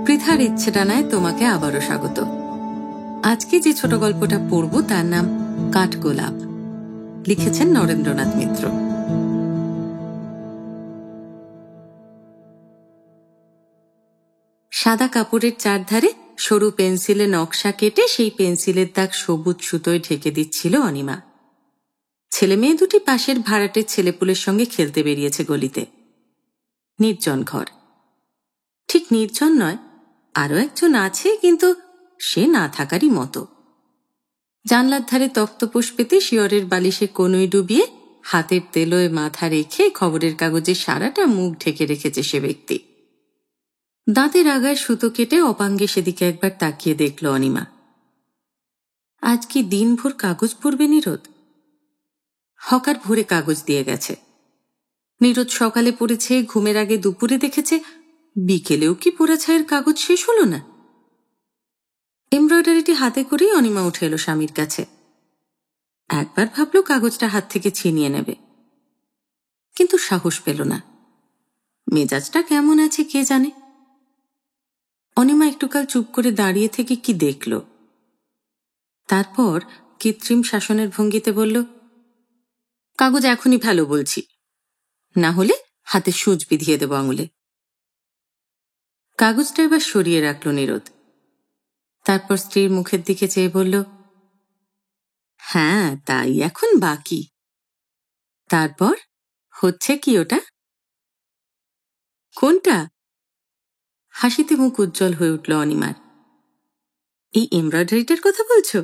পৃথার ইচ্ছে ডানায় তোমাকে আবারও স্বাগত। আজকে যে ছোট গল্পটা পড়ব তার নাম কাঠগোলাপ। লিখেছেন নরেন্দ্রনাথ মিত্র। সাদা কাপড়ের চারধারে সরু পেন্সিলে নকশা কেটে সেই পেন্সিলের দাগ সবুজ সুতোয় ঢেকে দিচ্ছিল অনিমা। ছেলে মেয়ে দুটি পাশের ভাড়াটের ছেলেপুলের সঙ্গে খেলতে বেরিয়েছে গলিতে। নির্জন ঘর। ঠিক নির্জন নয়, আরও একজন আছে, কিন্তু সে না থাকারই মতো। জানলার ধারে তক্তপোষ পেতে শিয়রের বালিশে কনুই ডুবিয়ে হাতের তেলোয় মাথা রেখে খবরের কাগজে সারাটা মুখ ঢেকে রেখেছে সে ব্যক্তি। দাঁতের আগায় সুতো কেটে অপাঙ্গে সেদিকে একবার তাকিয়ে দেখল অনিমা। আজ কি দিনভর কাগজ পড়বে নিরোদ? হকার ভরে কাগজ দিয়ে গেছে। নিরোদ সকালে পড়েছে, ঘুমের আগে দুপুরে দেখেছে, বিকেলেও কি পোড়াছায়ের কাগজ শেষ হলো না? এমব্রয়ডারিটি হাতে করেই অনিমা উঠে এলো স্বামীর কাছে। একবার ভাবল কাগজটা হাত থেকে ছিনিয়ে নেবে, কিন্তু সাহস পেল না। মেজাজটা কেমন আছে কে জানে। অনিমা একটুকাল চুপ করে দাঁড়িয়ে থেকে কি দেখল, তারপর কৃত্রিম শাসনের ভঙ্গিতে বলল, কাগজ এখনই ভালো বলছি, না হলে হাতে সূচ বিধিয়ে দেব আঙুলে। কাগজটা এবার সরিয়ে রাখল নিরোদ। তারপর স্ত্রীর মুখের দিকে চেয়ে বলল, হ্যাঁ তাই এখন বাকি। তারপর হচ্ছে কি ওটা? কোনটা? হাসিতে মুখ উজ্জ্বল হয়ে উঠল অনিমার। এই এমব্রয়ডারিটার কথা বলছো?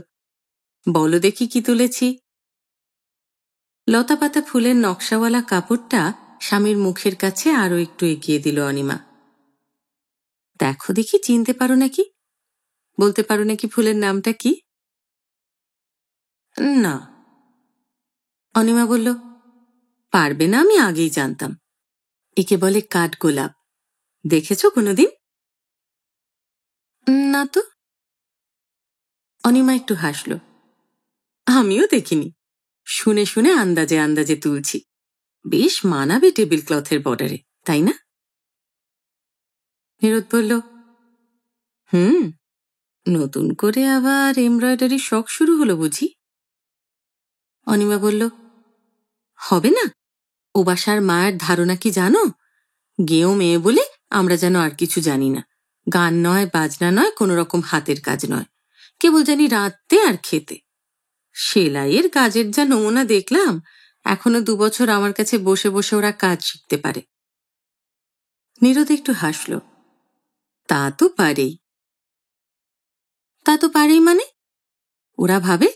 বলো দেখি কি তুলেছি। লতাপাতা ফুলের নকশাওয়ালা কাপড়টা স্বামীর মুখের কাছে আরো একটু এগিয়ে দিল অনিমা। দেখো দেখি চিনতে পারো নাকি, বলতে পারো নাকি ফুলের নামটা কি? না। অনিমা বলল, পারবে না, আমি আগেই জানতাম। একে বলে কাঠগোলাপ। দেখেছো কোনোদিন? না তো। অনিমা একটু হাসল। আমিও দেখিনি, শুনে শুনে আন্দাজে আন্দাজে তুলছি। বেশ মানাবে টেবিল ক্লথের বর্ডারে, তাই না? নিরোদ বলল, নতুন করে আবার এমব্রয়ডারি শখ শুরু হলো বুঝি? অনিমা বলল, হবে না। ও বাসার মায়ের ধারণা কি জানো? গেঁয়ো মেয়ে বলে আমরা যেন আর কিছু জানি না। গান নয়, বাজনা নয়, কোনো রকম হাতের কাজ নয়, কেবল জানি রাঁধতে আর খেতে। সেলাইয়ের কাজের যা নমুনা দেখলাম, এখনো 2 বছর আমার কাছে বসে বসে ওরা কাজ শিখতে পারে। নিরোদ একটু হাসল। তা তো পারেই। তা তো পারেই মানে? ওরা ভাবে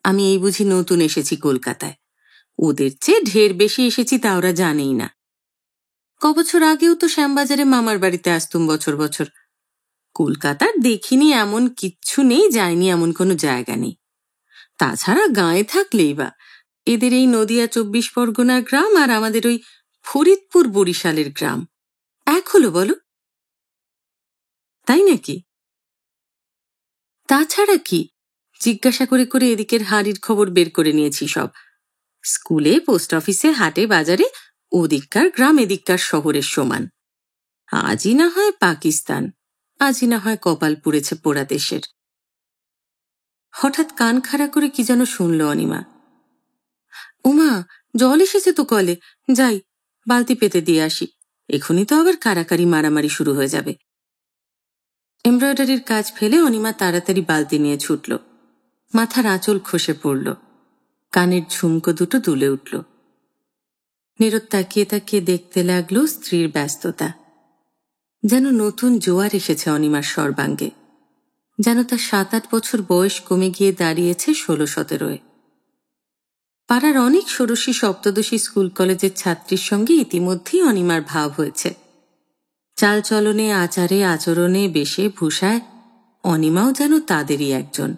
আমি এই বুঝি নতুন এসেছি কলকাতায়। ওদের চেয়ে ঢের বেশি এসেছি তা ওরা জানেই না। কবছর আগেও তো শ্যামবাজারে মামার বাড়িতে আসতুম বছর বছর। কলকাতার দেখিনি এমন কিচ্ছু নেই, যায়নি এমন কোনো জায়গা নেই। তাছাড়া গাঁয়ে থাকলেই বা এদের এই নদিয়া 24 পরগনার গ্রাম আর আমাদের ওই ফরিদপুর বরিশালের গ্রাম এক হলো বলো? তাই নাকি? তাছাড়া কি, জিজ্ঞাসা করে করে এদিকের হাড়ির খবর বের করে নিয়েছি সব। স্কুলে, পোস্ট অফিসে, হাটে বাজারে ওদিককার গ্রাম এদিককার শহরের সমান। আজই না হয় পাকিস্তান, আজই না হয় কপাল পুড়েছে পোড়া দেশের। হঠাৎ কান খাড়া করে কি যেন শুনল অনিমা। উমা, জল এসেছে তো কলে, যাই বালতি পেতে দিয়ে আসি, এখনই তো আবার কারাকারি মারামারি শুরু হয়ে যাবে। এমব্রয়ডারির কাজ ফেলে অনিমা তাড়াতাড়ি বালতি নিয়ে ছুটল। মাথার আঁচল খসে পড়ল, কানের ঝুমকো দুটো দুলে উঠল। নিরোদ তাকিয়ে তাকিয়ে দেখতে লাগলো স্ত্রীর ব্যস্ততা। যেন নতুন জোয়ার এসেছে অনিমার সর্বাঙ্গে, যেন তার 7-8 বছর বয়স কমে গিয়ে দাঁড়িয়েছে 16-17। পাড়ার অনেক ষোড়শী সপ্তদশী স্কুল কলেজের ছাত্রীর সঙ্গে ইতিমধ্যেই অনিমার ভাব হয়েছে। চালচলনে, আচারে, আচরণে, বেশে, ভূষায় অনিমাও যেন তাদেরই একজন।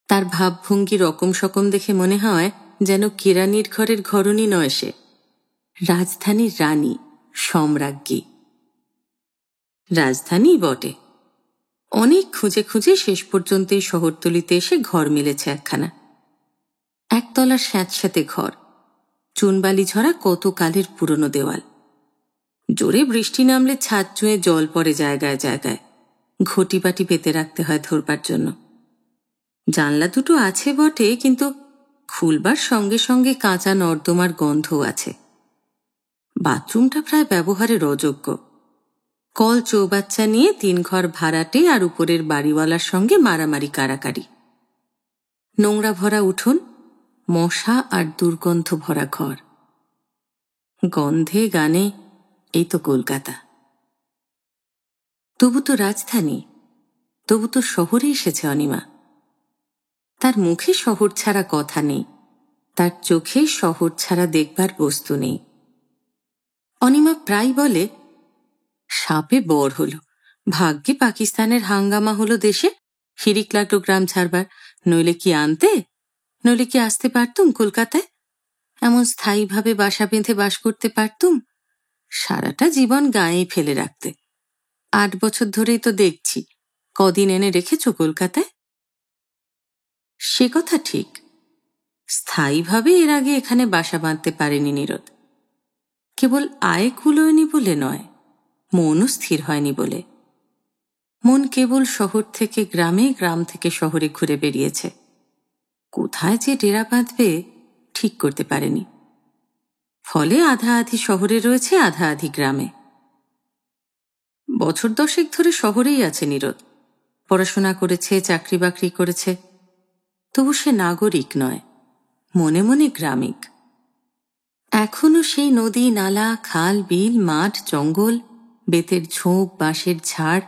তার ভাবভঙ্গি রকম সকম দেখে মনে হয় যেন কেরানির ঘরের ঘরণী নয়, সে রাজধানীর রানী, সম্রাজ্ঞী। রাজধানী বটে। অনেক খুঁজে খুঁজে শেষ পর্যন্ত এই শহরতলিতে এসে ঘর মিলেছে একখানা। একতলার স্যাঁতস্যাঁতে ঘর, চুনবালি ঝরা কত কালের পুরনো দেওয়াল। জোরে বৃষ্টি নামলে ছাদ চুঁয়ে জল পড়ে জায়গায় জায়গায়, ঘটিবাটি পেতে রাখতে হয় ধরবার জন্য। জানলা দুটো আছে বটে, কিন্তু খুলবার সঙ্গে সঙ্গে কাঁচা নর্দমার গন্ধও আছে। বাথরুমটা প্রায় ব্যবহারের অযোগ্য। কল চৌবাচ্চা নিয়ে 3 ঘর ভাড়াটে আর উপরের বাড়িওয়ালার সঙ্গে মারামারি কারাকারি। নোংরা ভরা উঠোন, মশা আর দুর্গন্ধ ভরা ঘর। গন্ধে গানে এই তো কলকাতা। তবু তো রাজধানী, তবু তো শহরে এসেছে অনিমা। তার মুখে শহর ছাড়া কথা নেই, তার চোখে শহর ছাড়া দেখবার বস্তু নেই। অনিমা প্রায় বলে, সাপে বর হলো, ভাগ্যে পাকিস্তানের হাঙ্গামা হলো দেশে, হিরিক লাগলো গ্রাম ছাড়বার, নইলে কি আনতে, নইলে কি আসতে পারতুম কলকাতায়? এমন স্থায়ীভাবে বাসা বেঁধে বাস করতে পারতুম? সারাটা জীবন গায়ে ফেলে রাখতে। 8 বছর ধরেই তো দেখছি, কদিন এনে রেখেছ কলকাতায়? সে কথা ঠিক, স্থায়ীভাবে এর আগে এখানে বাসা বাঁধতে পারেনি নীরদ। কেবল আয় কুলোয়নি বলে নয়, মনও স্থির হয়নি বলে। মন কেবল শহর থেকে গ্রামে, গ্রাম থেকে শহরে ঘুরে বেরিয়েছে। কোথায় যে ডেরা বাঁধবে ঠিক করতে পারেনি। ফলে আধা আধি শহরে রয়েছে, আধা আধি গ্রামে। বছর 10 ধরে শহরেই আছে নীরদ। পড়াশোনা করেছে, চাকরি বাকরি করেছে, তবু সে নাগরিক নয়, মনে মনে গ্রামিক। এখনো সেই নদী, নালা, খাল, বিল, মাঠ, জঙ্গল, বেতের ঝোপ, বাঁশের ঝাড়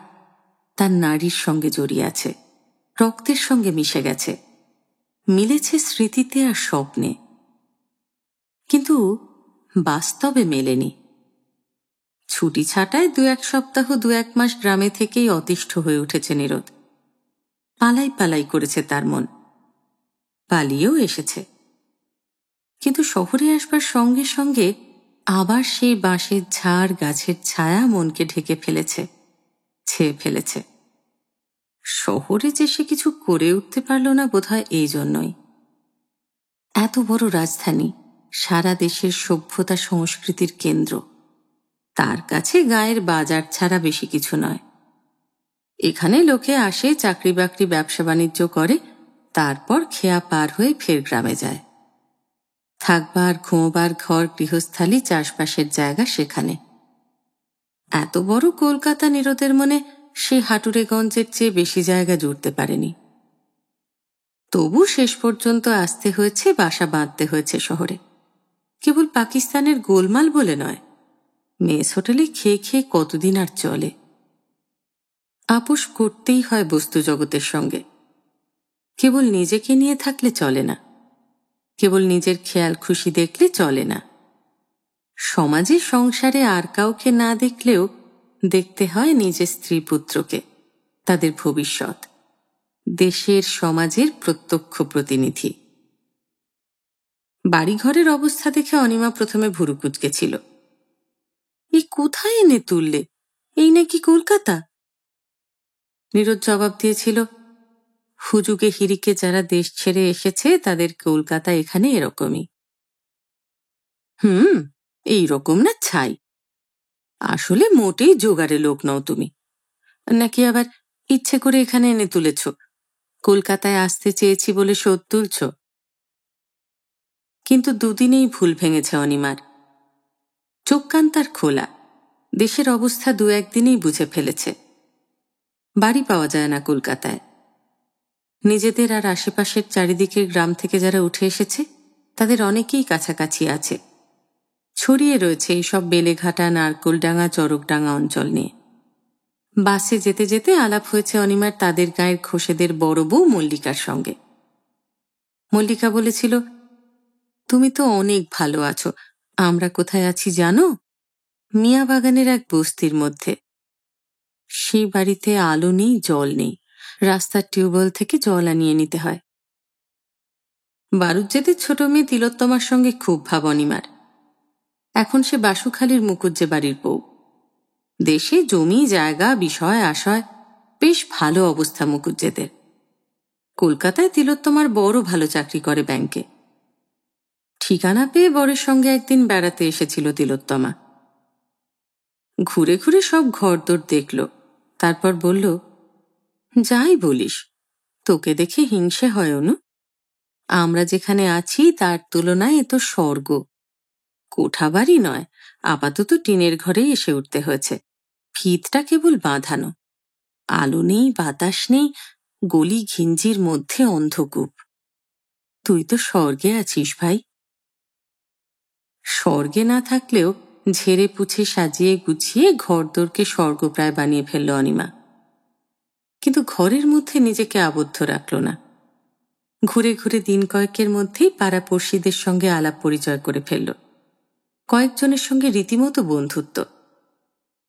তার নারীর সঙ্গে জড়িয়ে আছে, রক্তের সঙ্গে মিশে গেছে, মিলেছে স্মৃতিতে আর স্বপ্নে। কিন্তু বাস্তবে মেলেনি। ছুটি ছাটায় 2-1 সপ্তাহ, 2-1 মাস গ্রামে থেকেই অতিষ্ঠ হয়ে উঠেছে নীরদ। পালাই পালাই করেছে তার মন, পালিয়েও এসেছে। কিন্তু শহরে আসবার সঙ্গে সঙ্গে আবার সেই বাঁশের ঝাড়, গাছের ছায়া মনকে ঢেকে ফেলেছে, ছেয়ে ফেলেছে। শহরে যে সে কিছু করে উঠতে পারল না বোধহয় এই জন্যই। এত বড় রাজধানী, সারা দেশের সভ্যতা সংস্কৃতির কেন্দ্র, তার কাছে গায়ের বাজার ছাড়া বেশি কিছু নয়। এখানে লোকে আসে, চাকরি বাকরি, ব্যবসা বাণিজ্য করে, তারপর খেয়া পার হয়ে ফের গ্রামে যায়। থাকবার, ঘুমোবার ঘর, গৃহস্থালী, চাষবাসের জায়গা সেখানে। এত বড় কলকাতা নীরদের মনে সে হাটুরেগঞ্জের চেয়ে বেশি জায়গা জুড়তে পারেনি। তবু শেষ পর্যন্ত আসতে হয়েছে, বাসা বাঁধতে হয়েছে শহরে। কেবল পাকিস্তানের গোলমাল বলে নয়, মেস হোটেলে খেয়ে খেয়ে কতদিন আর চলে। আপোষ করতেই হয় বস্তু জগতের সঙ্গে। কেবল নিজেকে নিয়ে থাকলে চলে না, কেবল নিজের খেয়াল খুশি দেখলে চলে না। সমাজে, সংসারে আর কাউকে না দেখলেও দেখতে হয় নিজের স্ত্রী পুত্রকে, তাদের ভবিষ্যৎ, দেশের, সমাজের প্রত্যক্ষ প্রতিনিধি। বাড়িঘরের অবস্থা দেখে অনিমা প্রথমে ভুরু কুঁচকেছিল। এই কোথায় এনে তুললে? এই নাকি কলকাতা? নীরদ জবাব দিয়েছিল, হুজুগে হিরিকে যারা দেশ ছেড়ে এসেছে তাদের কলকাতা এখানে এরকমই। এইরকম না ছাই। আসলে মোটেই জোগাড়ে লোক নও তুমি, নাকি আবার ইচ্ছে করে এখানে এনে তুলেছ? কলকাতায় আসতে চেয়েছি বলে শোধ তুলছ? কিন্তু দুদিনেই ভুল ভেঙেছে অনিমার। চোখ কান তার খোলা, দেশের অবস্থা 2-1 দিনেই বুঝে ফেলেছে। বাড়ি পাওয়া যায় না কলকাতায়। নিজেদের আর আশেপাশের চারিদিকের গ্রাম থেকে যারা উঠে এসেছে তাদের অনেকেই কাছাকাছি আছে, ছড়িয়ে রয়েছে এইসব বেলেঘাটা, নারকোলডাঙ্গা, চরকডাঙ্গা অঞ্চল নিয়ে। বাসে যেতে যেতে আলাপ হয়েছে অনিমার তাদের গায়ের খোসেদের বড় বউ মল্লিকার সঙ্গে। মল্লিকা বলেছিল, তুমি তো অনেক ভালো আছো, আমরা কোথায় আছি জানো? মিয়া বাগানের এক বস্তির মধ্যে। সেই বাড়িতে আলো নেই, জল নেই, রাস্তার টিউবওয়েল থেকে জল আনিয়ে নিতে হয়। বারুজ্জেদের ছোট মেয়ে তিলোত্তমার সঙ্গে খুব ভাব অনিমার। এখন সে বাসুখালীর মুকুজ্জে বাড়ির বউ। দেশে জমি জায়গা, বিষয় আশয় বেশ ভালো অবস্থা মুকুজ্জেদের। কলকাতায় তিলোত্তমার বড় ভালো চাকরি করে ব্যাংকে। ঠিকানা পেয়ে বরের সঙ্গে একদিন বেড়াতে এসেছিল তিলোত্তমা। ঘুরে ঘুরে সব ঘরদোর দেখল, তারপর বলল, যাই বলিস, তোকে দেখে হিংসে হয় অনু। আমরা যেখানে আছি তার তুলনায় এ তো স্বর্গ। কোঠা বাড়ি নয়, আপাতত টিনের ঘরেই এসে উঠতে হয়েছে। ভিতটা কেবল বাঁধানো, আলো নেই, বাতাস নেই, গলি ঘিঞ্জির মধ্যে অন্ধকূপ। তুই তো স্বর্গে আছিস ভাই। স্বর্গে না থাকলেও ঝেড়ে পুছে সাজিয়ে গুছিয়ে ঘরদোরকে স্বর্গপ্রায় বানিয়ে ফেলল অনিমা। কিন্তু ঘরের মধ্যে নিজেকে আবদ্ধ রাখল না। ঘুরে ঘুরে দিন কয়েকের মধ্যেই পাড়াপড়শিদের সঙ্গে আলাপ পরিচয় করে ফেলল। কয়েকজনের সঙ্গে রীতিমতো বন্ধুত্ব।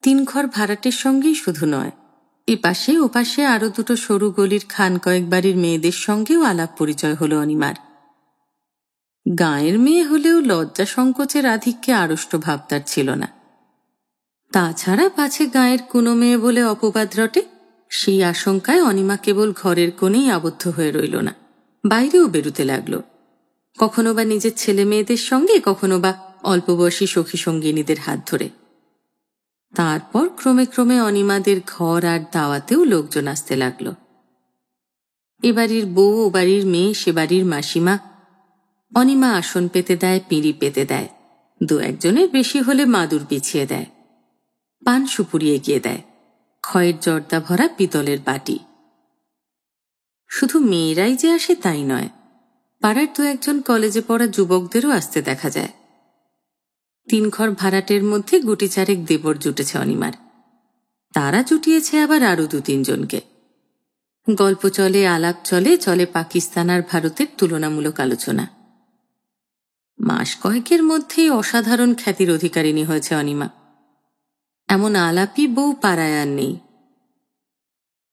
3 ঘর ভাড়াটের সঙ্গেই শুধু নয়, এপাশে ওপাশে আরো দুটো সরু গলির খান কয়েক বাড়ির মেয়েদের সঙ্গেও আলাপ পরিচয় হলো অনিমার। গাঁয়ের মেয়ে হলেও লজ্জা সংকোচের আধিক্যে আড়ষ্ট ভাব তার ছিল না। তাছাড়া পাছে গাঁয়ের কোনো মেয়ে বলে অপবাদ রটে, সেই আশঙ্কায় অনিমা কেবল ঘরের কোণেই আবদ্ধ হয়ে রইল না, বাইরেও বেরুতে লাগলো। কখনো বা নিজের ছেলে মেয়েদের সঙ্গে, কখনো বা অল্পবয়সী সখী সঙ্গিনীদের হাত ধরে। তারপর ক্রমে ক্রমে অনিমাদের ঘর আর দাওয়াতেও লোকজন আসতে লাগলো। এ বাড়ির বউ, ও বাড়ির মেয়ে, সে বাড়ির মাসিমা। অনিমা আসন পেতে দেয়, পিঁড়ি পেতে দেয়, 2-1 জনের বেশি হলে মাদুর বিছিয়ে দেয়, পান সুপুরি এগিয়ে দেয়, খয়ের জর্দা ভরা পিতলের বাটি। শুধু মেয়েরাই যে আসে তাই নয়, পাড়ার 2-1 জন কলেজে পড়া যুবকদেরও আসতে দেখা যায়। 3 ঘর ভাড়াটের মধ্যে গুটি চারেক দেবর জুটেছে অনিমার। তারা জুটিয়েছে আবার আরো 2-3 জনকে। গল্প চলে, আলাপ চলে, চলে পাকিস্তান আর ভারতের তুলনামূলক আলোচনা। মাস কয়েকের মধ্যেই অসাধারণ খ্যাতির অধিকারিণী হয়েছে অনিমা। এমন আলাপি বউ পাড়ায় আর নেই।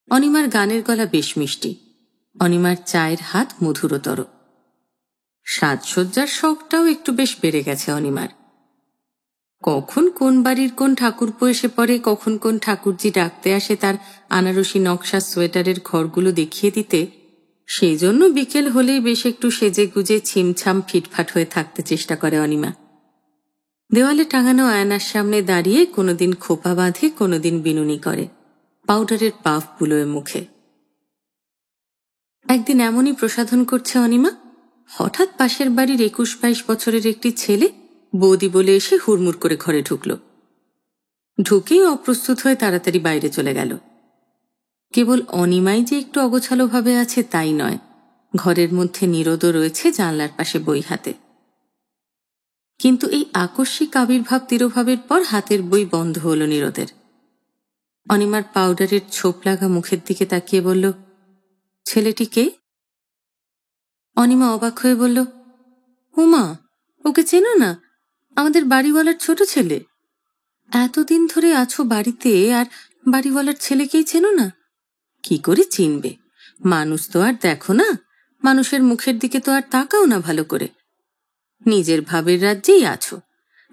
অনিমার গানের গলা বেশ মিষ্টি, অনিমার চায়ের হাত মধুরতর। সাজসজ্জার শখটাও একটু বেশ বেড়ে গেছে অনিমার। কখন কোন বাড়ির কোন ঠাকুরপো এসে পড়ে, কখন কোন ঠাকুরজি ডাকতে আসে তার আনারসি নকশা সোয়েটারের ঘরগুলো দেখিয়ে দিতে, সেই জন্য বিকেল হলেই বেশ একটু সেজে গুজে ছিমছাম ফিটফাট হয়ে থাকতে চেষ্টা করে অনিমা। দেওয়ালে টাঙানো আয়নার সামনে দাঁড়িয়ে কোনোদিন খোপা বাঁধে, কোনোদিন বিনুনি করে, পাউডারের পাফ বুলোয় মুখে। একদিন এমনই প্রসাধন করছে অনিমা, হঠাৎ পাশের বাড়ির 21-22 বছরের একটি ছেলে বৌদি বলে এসে হুড়মুড় করে ঘরে ঢুকল। ঢুকেই অপ্রস্তুত হয়ে তাড়াতাড়ি বাইরে চলে গেল। কেবল অনিমাই যে একটু অগোছালোভাবে আছে তাই নয়, ঘরের মধ্যে নীরদও রয়েছে জানলার পাশে বই হাতে। কিন্তু এই আকস্মিক আবির্ভাব তিরোভাবের পর হাতের বই বন্ধ হলো নীরদের। অনিমার পাউডারের ছোপ লাগা মুখের দিকে তাকিয়ে বলল, ছেলেটি কে? অনিমা অবাক হয়ে বলল, উমা, ওকে চেনো না? আমাদের বাড়িওয়ালার ছোট ছেলে। এতদিন ধরে আছো বাড়িতে, আর বাড়িওয়ালার ছেলেকেই চেনো না? কি করে চিনবে? মানুষ তো আর দেখো না, মানুষের মুখের দিকে তো আর তাকাও না ভালো করে। নিজের ভাবের রাজ্যেই আছো।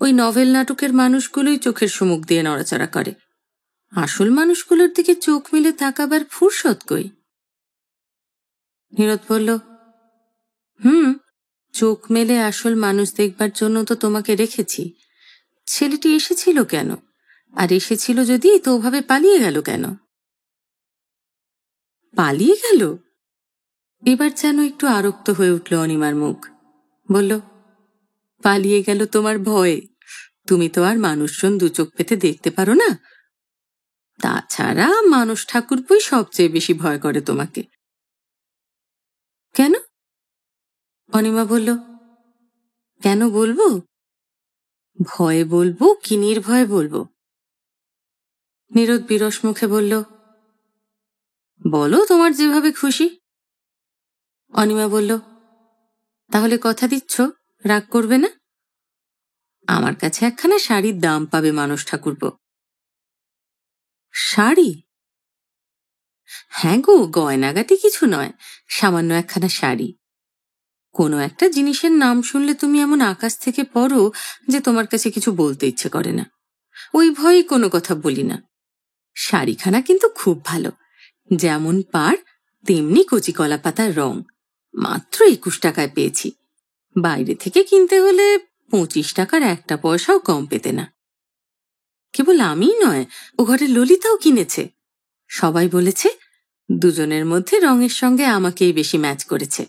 ওই নভেল নাটকের মানুষগুলোই চোখের সুমুখ দিয়ে নড়াচড়া করে, আসল মানুষগুলোর দিকে চোখ মিলে তাকাবার ফুরসত কই? নীরদ বলল, চোখ মেলে আসল মানুষ দেখবার জন্য তো তোমাকে রেখেছি। ছেলেটি এসেছিল কেন? আর এসেছিল যদি তো ওভাবে পালিয়ে গেল কেন? পালিয়ে গেল? এবার যেন একটু আরক্ত হয়ে উঠল অনিমার মুখ। বলল, পালিয়ে গেল তোমার ভয়ে? তুমি তো আর মানুষজন 2 চোখ পেতে দেখতে পারো না। তাছাড়া মানুষ ঠাকুরপোই সবচেয়ে বেশি ভয় করে তোমাকে। কেন? অনিমা বলল, কেন বলবো? ভয়ে বলবো কি নির্ভয়ে বলবো? নীরদ বিরস মুখে বলল, বলো তোমার যেভাবে খুশি। অনিমা বলল, তাহলে কথা দিচ্ছ, রাগ করবে না? আমার কাছে একখানা শাড়ির দাম পাবে মানুষ ঠাকুরপো। শাড়ি? হ্যাঁ গো, গয়নাগাটি কিছু নয়, সামান্য একখানা শাড়ি। কোনো একটা জিনিসের নাম শুনলে তুমি এমন আকাশ থেকে পড়ো যে তোমার কাছে কিছু বলতে ইচ্ছে করে না। ওই ভয়ে কোনো কথা বলি না। শাড়িখানা কিন্তু খুব ভালো, যেমন পাড় তেমনি কচি কলা পাতার রং। মাত্র 21 টাকায় পেয়েছি। বাইরে থেকে কিনতে হলে 25 টাকার একটা পয়সাও কম পেতে না। কেবল আমিই নয়, ও ঘরে ললিতাও কিনেছে। সবাই বলেছে দুজনের মধ্যে রঙের সঙ্গে আমাকেই বেশি ম্যাচ করেছে।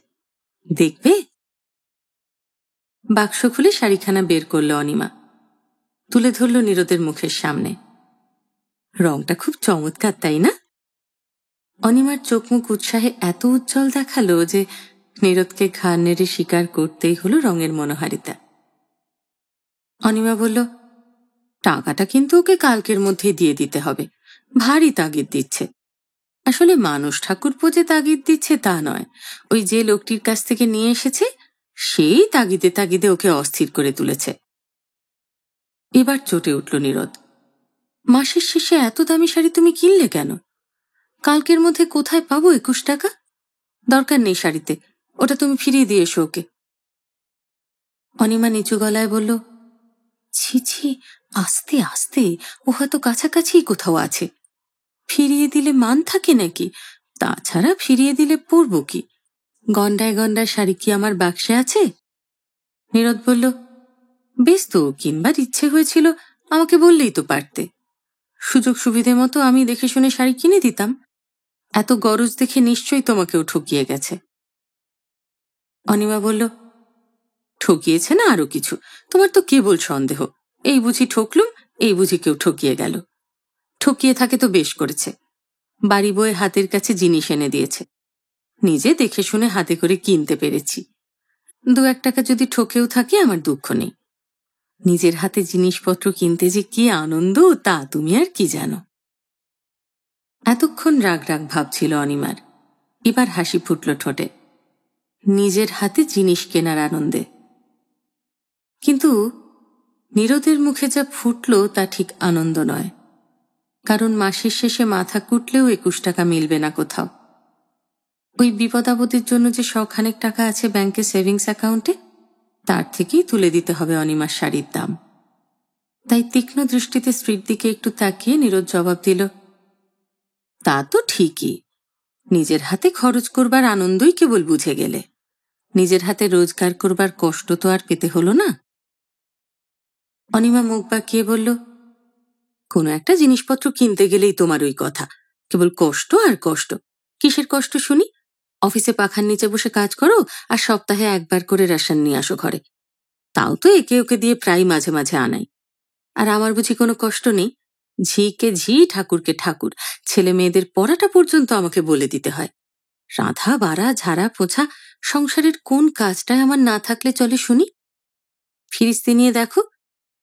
দেখবে। বাক্স খুলে শাড়িখানা বের করল অনিমা, তুলে ধরল নীরদের মুখের সামনে। রংটা খুব চমৎকার, তাই না? অনিমার চোখ মুখ উৎসাহে এত উজ্জ্বল দেখালো যে নীরদকে ঘাড় নেড়ে স্বীকার করতেই হলো রঙের মনোহারিতা। অনিমা বলল, টাকাটা কিন্তু ওকে কালকের মধ্যেই দিয়ে দিতে হবে। ভারী তাগিদ দিচ্ছে। আসলে মানুষ ঠাকুরপো যে তাগিদ দিচ্ছে তা নয়, ওই যে লোকটির কাছ থেকে নিয়ে এসেছে সেই তাগিদে তাগিদে ওকে অস্থির করে তুলেছে। এবার চটে উঠল নীরদ। মাসের শেষে এত দামি শাড়ি তুমি কিনলে কেন? কালকের মধ্যে কোথায় পাবো 21 টাকা? দরকার নেই শাড়িতে, ওটা তুমি ফিরিয়ে দিয়ে এসো ওকে। অনিমা নিচু গলায় বলল, ছি ছি, আস্তে আস্তে, ও হয়তো কাছাকাছি কোথাও আছে। ফিরিয়ে দিলে মান থাকে নাকি? তাছাড়া ফিরিয়ে দিলে পরবো কি? গন্ডায় গন্ডায় শাড়ি কি আমার বাক্সে আছে? নীরদ বলল, বেশ তো, কিনবার ইচ্ছে হয়েছিল আমাকে বললেই তো পারতে। সুযোগ সুবিধে মতো আমি দেখে শুনে শাড়ি কিনে দিতাম। এত গরজ দেখে নিশ্চয়ই তোমাকেও ঠকিয়ে গেছে। অনিমা বলল, ঠকিয়েছে না আরো কিছু? তোমার তো কেবল সন্দেহ। এই বুঝি ঠকলুম, এই বুঝি কেউ ঠকিয়ে গেল। ঠকিয়ে থাকে তো বেশ করেছে। বাড়ি বয়ে হাতের কাছে জিনিস এনে দিয়েছে, নিজে দেখে শুনে হাতে করে কিনতে পেরেছি। 2-1 টাকা যদি ঠকেও থাকে আমার দুঃখ নেই। নিজের হাতে জিনিসপত্র কিনতে যে কি আনন্দ তা তুমি আর কি জানো। এতক্ষণ রাগ রাগ ভাবছিল অনিমার, এবার হাসি ফুটল ঠোঁটে। নিজের হাতে জিনিস কেনার আনন্দে। কিন্তু নীরদের মুখে যা ফুটল তা ঠিক আনন্দ নয়, কারণ মাসের শেষে মাথা কুটলেও 21 টাকা মিলবে না কোথাও। ওই বিপদাবদের জন্য যে শখানেক টাকা আছে ব্যাংকে সেভিংস অ্যাকাউন্টে, তার থেকেই তুলে দিতে হবে অনিমার শাড়ির দাম। তাই তীক্ষ্ণ দৃষ্টিতে স্ত্রীর দিকে একটু তাকিয়ে নীরদ জবাব দিল, তা তো ঠিকই, নিজের হাতে খরচ করবার আনন্দই কেবল বুঝে গেলে। নিজের হাতে রোজগার করবার কষ্ট তো আর পেতে হলো না। অনিমা মুখ বাঁকিয়ে বলল, কোনো একটা জিনিসপত্র কিনতে গেলেই তোমার ওই কথা, কেবল কষ্ট আর কষ্ট। কিসের কষ্ট শুনি? অফিসে পাখার নিচে বসে কাজ করো আর সপ্তাহে একবার করে রেশন নিয়ে আসো ঘরে, তাও তো একে ওকে দিয়ে প্রায় মাঝে মাঝে আনাই। আর আমার বুঝি কোনো কষ্ট নেই? ঝিকে ঝি, ঠাকুরকে ঠাকুর, ছেলে মেয়েদের পড়াটা পর্যন্ত আমাকে বলে দিতে হয়। রাঁধা বাড়া ঝাড়া পোছা, সংসারের কোন কাজটাই আমার না থাকলে চলে শুনি? ফিরিস্তি নিয়ে দেখো,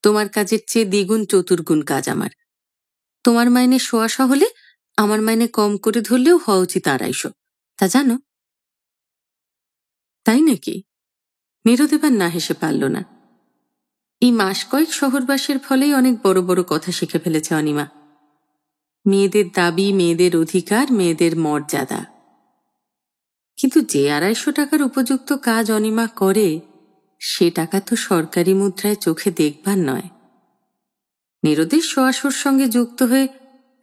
তোমার কাজের চেয়ে দ্বিগুণ চতুর্গুণ কাজ আমার। তোমার মাইনে 125 হলে আমার মাইনে কম করে ধরলেও হওয়া উচিত 250, তা জানো? তাই নাকি? নীরদ এবার না হেসে পারল না। এই মাস কয়েক শহরবাসের ফলেই অনেক বড় বড় কথা শিখে ফেলেছে অনিমা। মেয়েদের দাবি, মেয়েদের অধিকার, মেয়েদের মর্যাদা। কিন্তু যে 250 টাকার উপযুক্ত কাজ অনিমা করে, সে টাকা তো সরকারি মুদ্রায় চোখে দেখবার নয়। নীরদের সোয়াশোর সঙ্গে যুক্ত হয়ে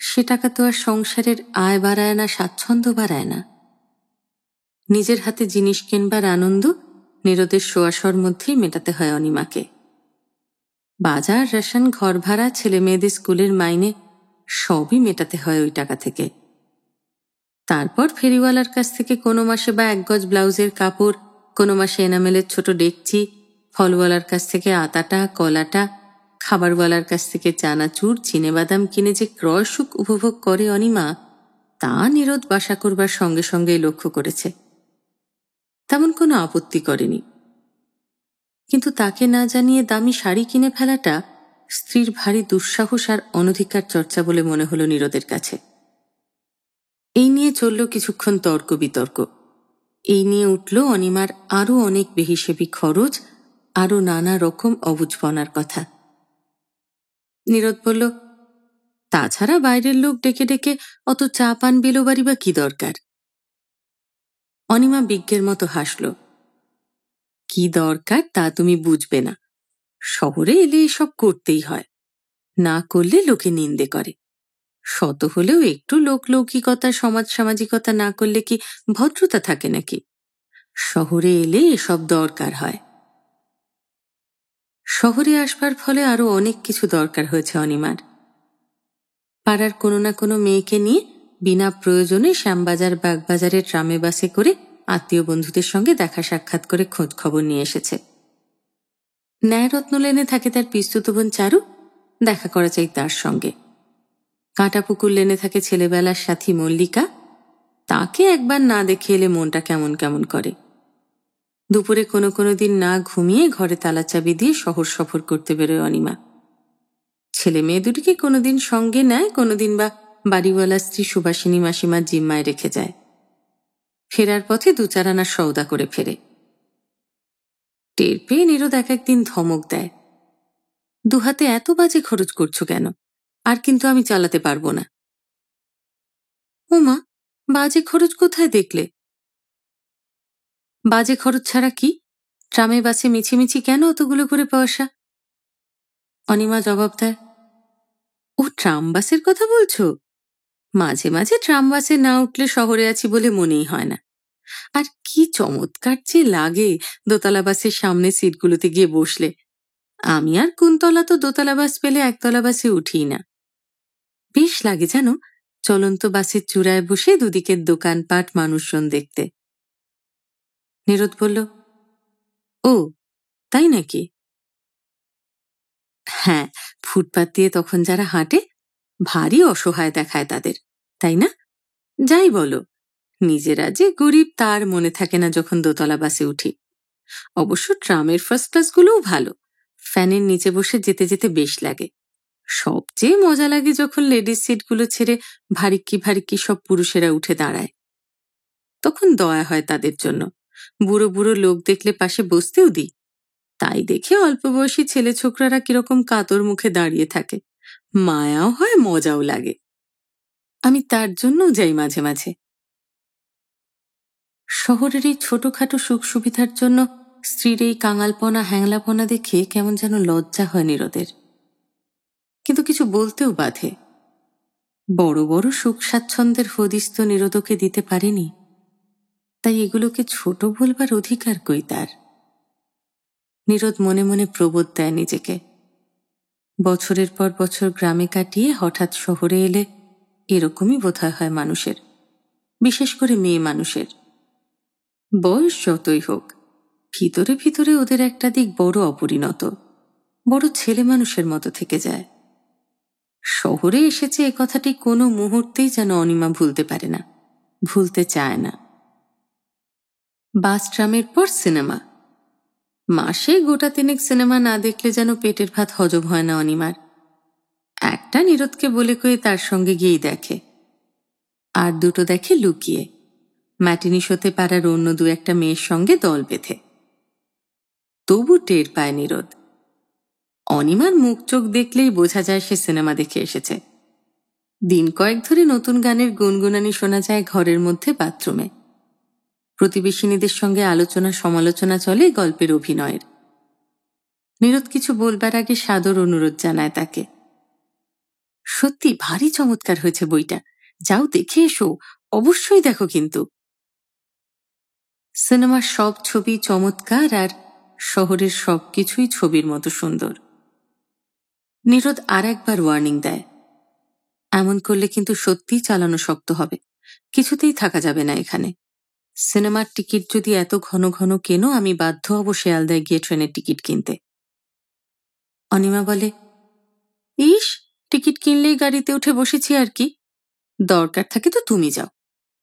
সে টাকা তো আর সংসারের আয় বাড়ায় না, স্বাচ্ছন্দ্য বাড়ায় না। নিজের হাতে জিনিস কিনবার আনন্দ নীরদের সোয়াশোর মধ্যেই মেটাতে হয় অনিমাকে। বাজার, রেশন, ঘর ভাড়া, ছেলে মেয়েদের স্কুলের মাইনে সবই মেটাতে হয় ওই টাকা থেকে। তারপর ফেরিওয়ালার কাছ থেকে কোনো মাসে বা 1 গজ ব্লাউজের কাপড়, কোনো মাসে এনামেলের ছোট ডেকচি, ফলওয়ালার কাছ থেকে আতাটা, কলাটা, খাবারওয়ালার কাছ থেকে চানাচুর, চিনেবাদাম কিনে যে ক্রয় সুখ উপভোগ করে অনিমা, তা নীরদ বাসা করবার সঙ্গে সঙ্গেই লক্ষ্য করেছে। তেমন কোনো আপত্তি করেনি। কিন্তু তাকে না জানিয়ে দামি শাড়ি কিনে ফেলাটা স্ত্রীর ভারী দুঃসাহস আর অনধিকার চর্চা বলে মনে হলো নীরদের কাছে। এই নিয়ে চলল কিছুক্ষণ তর্ক বিতর্ক। এই নিয়ে উঠল অনিমার আরো অনেক বেহিসেবি খরচ, আরো নানা রকম অবুঝপনার কথা। নীরদ বলল, তাছাড়া বাইরের লোক ডেকে ডেকে অত চা পান বিলোবাড়ি বা কি দরকার? অনিমা বিজ্ঞের মতো হাসল। কি দরকার তা তুমি বুঝবে না। শহরে এলে এসব করতেই হয়, না করলে লোকে নিন্দে করে। শত হলেও একটু লোকলৌকিকতা, সমাজ সামাজিকতা না করলে কি ভদ্রতা থাকে নাকি? শহরে এলে এসব দরকার হয়। শহরে আসবার ফলে আরো অনেক কিছু দরকার হয়েছে অনিমার। পাড়ার কোনো না কোনো মেয়েকে নিয়ে বিনা প্রয়োজনে শ্যামবাজার বাগবাজারের ট্রামে বাসে করে আত্মীয় বন্ধুদের সঙ্গে দেখা সাক্ষাৎ করে খোঁজ খবর নিয়ে এসেছে। ন্যায়রত্ন লেনে থাকে তার পিস্তুত বোন চারু, দেখা করা চাই তার সঙ্গে। কাঁটাপুকুর লেনে থাকে ছেলেবেলার সাথী মল্লিকা, তাকে একবার না দেখে এলে মনটা কেমন কেমন করে। দুপুরে কোনো কোনো দিন না ঘুমিয়ে ঘরে তালা চাবি দিয়ে শহর সফর করতে বেরোয় অনিমা। ছেলে মেয়ে দুটিকে কোনোদিন সঙ্গে নেয়, কোনোদিন বা বাড়িওয়ালা স্ত্রী সুভাষিনী মাসিমার জিম্মায় রেখে যায়। ফেরার পথে 2-4 আনার সওদা করে ফেরে। টের পেয়ে নিরোদ এক একদিন ধমক দেয়, দুহাতে এত বাজে খরচ করছো কেন? আর কিন্তু আমি চালাতে পারবো না। ওমা, বাজে খরচ কোথায় দেখলে? বাজে খরচ ছাড়া কি? ট্রামে বাসে মিছিমিছি কেন অতগুলো করে পয়সা? অনিমা জবাব দেয়, ও ট্রাম বাসের কথা বলছো? মাঝে মাঝে ট্রাম বাসে না উঠলে শহরে আছি বলে মনেই হয় না। আর কি চমৎকার যে লাগে দোতলা বাসের সামনে সিটগুলোতে গিয়ে বসলে। আমি আর কুন্তলা তো দোতলা বাস পেলে একতলা বাসে উঠিই না। বেশ লাগে জানো, চলন্ত বাসের চূড়ায় বসে দুদিকের দোকানপাট মানুষজন দেখতে। নিরোদ বলল, ও তাই নাকি? হ্যাঁ, ফুটপাত দিয়ে তখন যারা হাঁটে ভারী অসহায় দেখায় তাদের, তাই না? যাই বলো, নিজেরা যে গরিব তার মনে থাকে না যখন দোতলা বাসে উঠি। অবশ্য ট্রামের ফার্স্ট ক্লাসগুলোও ভালো, ফ্যানের নিচে বসে যেতে যেতে বেশ লাগে। সবচেয়ে মজা লাগে যখন লেডিস সিটগুলো ছেড়ে ভারিক্কি ভারিক্কি সব পুরুষেরা উঠে দাঁড়ায়। তখন দয়া হয় তাদের জন্য, বুড়ো বুড়ো লোক দেখলে পাশে বসতেও দিই। তাই দেখে অল্প বয়সী ছেলে ছোকরারা কিরকম কাতর মুখে দাঁড়িয়ে থাকে, মায়াও হয় মজাও লাগে। আমি তার জন্যও যাই মাঝে মাঝে। শহরের এই ছোটখাটো সুখ সুবিধার জন্য স্ত্রীর এই কাঙালপনা হ্যাংলাপনা দেখে কেমন যেন লজ্জা হয় নিরোদের, কিন্তু কিছু বলতেও বাধে। বড় বড় সুখ স্বাচ্ছন্দ্যের হদিস তো নিরোদকে দিতে পারেনি, তাই এগুলোকে ছোট বলবার অধিকার কই তার? নিরোদ মনে মনে প্রবোধ দেয় নিজেকে, বছরের পর বছর গ্রামে কাটিয়ে হঠাৎ শহরে এলে এরকমই বোধহয় হয় মানুষের, বিশেষ করে মেয়ে মানুষের। বয়স যতই হোক, ভিতরে ভিতরে ওদের একটা দিক বড় অপরিণত, বড় ছেলে মানুষের মতো থেকে যায়। শহরে এসেছে এ কথাটি কোনো মুহূর্তেই যেন অনিমা ভুলতে পারে না, ভুলতে চায় না। বাস ট্রামের পর সিনেমা। মাসে গোটা 3 সিনেমা না দেখলে যেন পেটের ভাত হজম হয় না অনিমার। একটা নিরোদকে বলে কয়ে তার সঙ্গে গিয়েই দেখে, আর 2টো দেখে লুকিয়ে, ম্যাটিনি শোতে পাড়ার অন্য 2-1 মেয়ের সঙ্গে দল বেঁধে। তবু টের পায় নিরোদ, অনিমার মুখ চোখ দেখলেই বোঝা যায় সে সিনেমা দেখে এসেছে। দিন কয়েক ধরে নতুন গানের গুনগুনানি শোনা যায় ঘরের মধ্যে, বাথরুমে। প্রতিবেশিনীদের সঙ্গে আলোচনা সমালোচনা চলে গল্পের অভিনয়ের। নিরোদ কিছু বলবার আগে সাদর অনুরোধ জানায় তাকে, সত্যি ভারী চমৎকার হয়েছে বইটা, যাও দেখে এসো, অবশ্যই দেখো কিন্তু। সিনেমার সব ছবি চমৎকার, আর শহরের সব কিছুই ছবির মতো সুন্দর। নিরোদ আর একবার ওয়ার্নিং দেয়, এমন করলে কিন্তু সত্যিই চালানো শক্ত হবে, কিছুতেই থাকা যাবে না এখানে। সিনেমার টিকিট যদি এত ঘন ঘন কেনো, আমি বাধ্য হব শিয়ালদায় গিয়ে ট্রেনের টিকিট কিনতে। অনিমা বলে, ইস, টিকিট কিনলেই গাড়িতে উঠে বসেছি আর কি, দরকার থাকে তো তুমি যাও,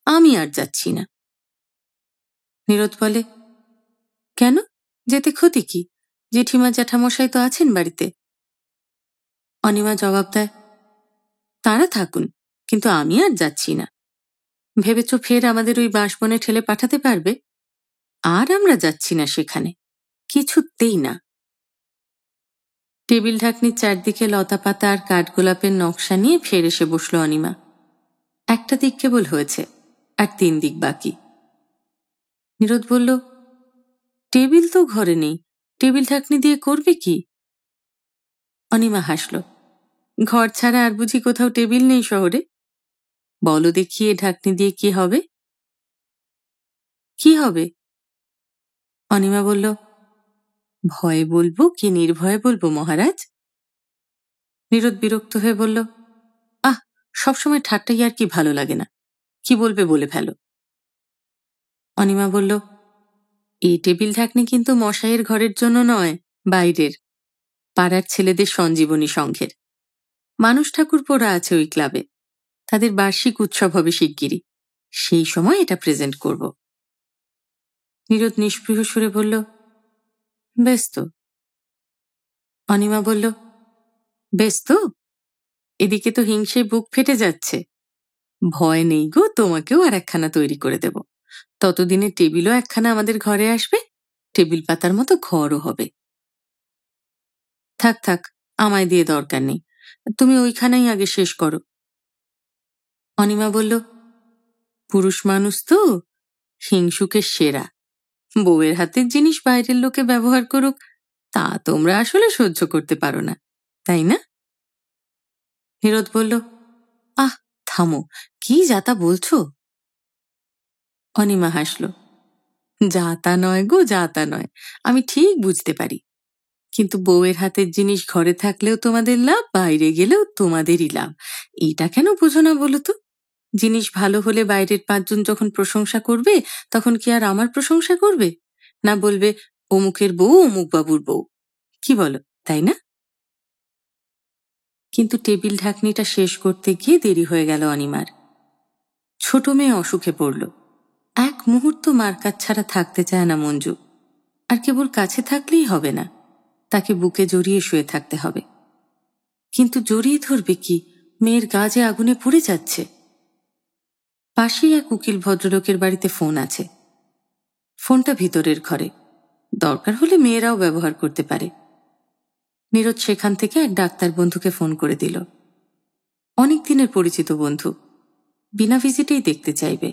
আমি আর যাচ্ছি না। নিরোদ বলে, কেন, যেতে ক্ষতি কি? জেঠিমা জ্যাঠামশাই তো আছেন বাড়িতে। অনিমা জবাব দেয়, তারা থাকুন, কিন্তু আমি আর যাচ্ছি না। ভেবেছ ফের আমাদের ওই বাঁশবনে ঠেলে পাঠাতে পারবে? আর আমরা যাচ্ছি না সেখানে, কিছুতেই না। টেবিল ঢাকনির চারদিকে লতা পাতা আর কাঠগোলাপের নকশা নিয়ে ফের এসে বসল অনিমা। একটা দিক কেবল হয়েছে, আর 3 দিক বাকি। নিরোদ বলল, টেবিল তো ঘরে নেই, টেবিল ঢাকনি দিয়ে করবে কি? অনিমা হাসল, ঘর ছাড়া আর বুঝি কোথাও টেবিল নেই শহরে? বলো দেখি এ ঢাকনি দিয়ে কি হবে? কি হবে? অনিমা বলল, ভয়ে বলবো কি নির্ভয়ে বলবো মহারাজ? নিরোদ বিরক্ত হয়ে বলল, আহ, সবসময় ঠাট্টাই আর কি ভালো লাগে না, কি বলবে বলে ফেলো। অনিমা বলল, এই টেবিল ঢাকনি কিন্তু মশাইয়ের ঘরের জন্য নয়, বাইরের, পাড়ার ছেলেদের সঞ্জীবনী সংঘের। মানুষ ঠাকুরপোরা আছে ওই ক্লাবে, তাদের বার্ষিক উৎসব হবে শিগগিরই, সেই সময় এটা প্রেজেন্ট করব। নীরদ নিষ্পৃহ সুরে বলল, বেশ তো। অনিমা বলল, বেশ তো? এদিকে তো হিংসে বুক ফেটে যাচ্ছে। ভয় নেই গো, তোমাকেও আর একখানা তৈরি করে দেব। ততদিনে টেবিলও একখানা আমাদের ঘরে আসবে, টেবিল পাতার মতো ঘরও হবে। থাক থাক, আমায় দিয়ে দরকার নেই, তুমি ওইখানেই আগে শেষ করো। অনিমা বলল, পুরুষ মানুষ তো হিংসুকের সেরা, বউয়ের হাতের জিনিস বাইরের লোকে ব্যবহার করুক, তা তোমরা আসলে সহ্য করতে পারো না, তাই না? নীরদ বলল, আহ থামো, কি যাতা বলছো? অনিমা হাসল, যাতা নয় গো, যাতা নয়, আমি ঠিক বুঝতে পারি, কিন্তু বউয়ের হাতের জিনিস ঘরে থাকলেও তোমাদের লাভ, বাইরে গেলেও তোমাদেরই লাভ। এটা কেন বোঝো না বলো তো? জিনিস ভালো হলে বাইরের 5 জন যখন প্রশংসা করবে, তখন কি আর আমার প্রশংসা করবে? না বলবে, অমুকের বউ অমুক বাবুর বউ। কি বলো, তাই না? কিন্তু টেবিল ঢাকনিটা শেষ করতে গিয়ে দেরি হয়ে গেল অনিমার। ছোট মেয়ে অসুখে পড়ল। এক মুহূর্ত মার কাছ ছাড়া থাকতে চায় না মঞ্জু। আর কেবল কাছে থাকলেই হবে না, তাকে বুকে জড়িয়ে শুয়ে থাকতে হবে। কিন্তু জড়িয়ে ধরবে কি, মেয়ের গা যে আগুনে পুড়ে যাচ্ছে। পাশেই এক উকিল ভদ্রলোকের বাড়িতে ফোন আছে। ফোনটা ভিতরের ঘরে, দরকার হলে মেয়েরাও ব্যবহার করতে পারে। নীরদ সেখান থেকে এক ডাক্তার বন্ধুকে ফোন করে দিল। অনেক দিনের পরিচিত বন্ধু, বিনা ভিজিটেই দেখতে চাইবে।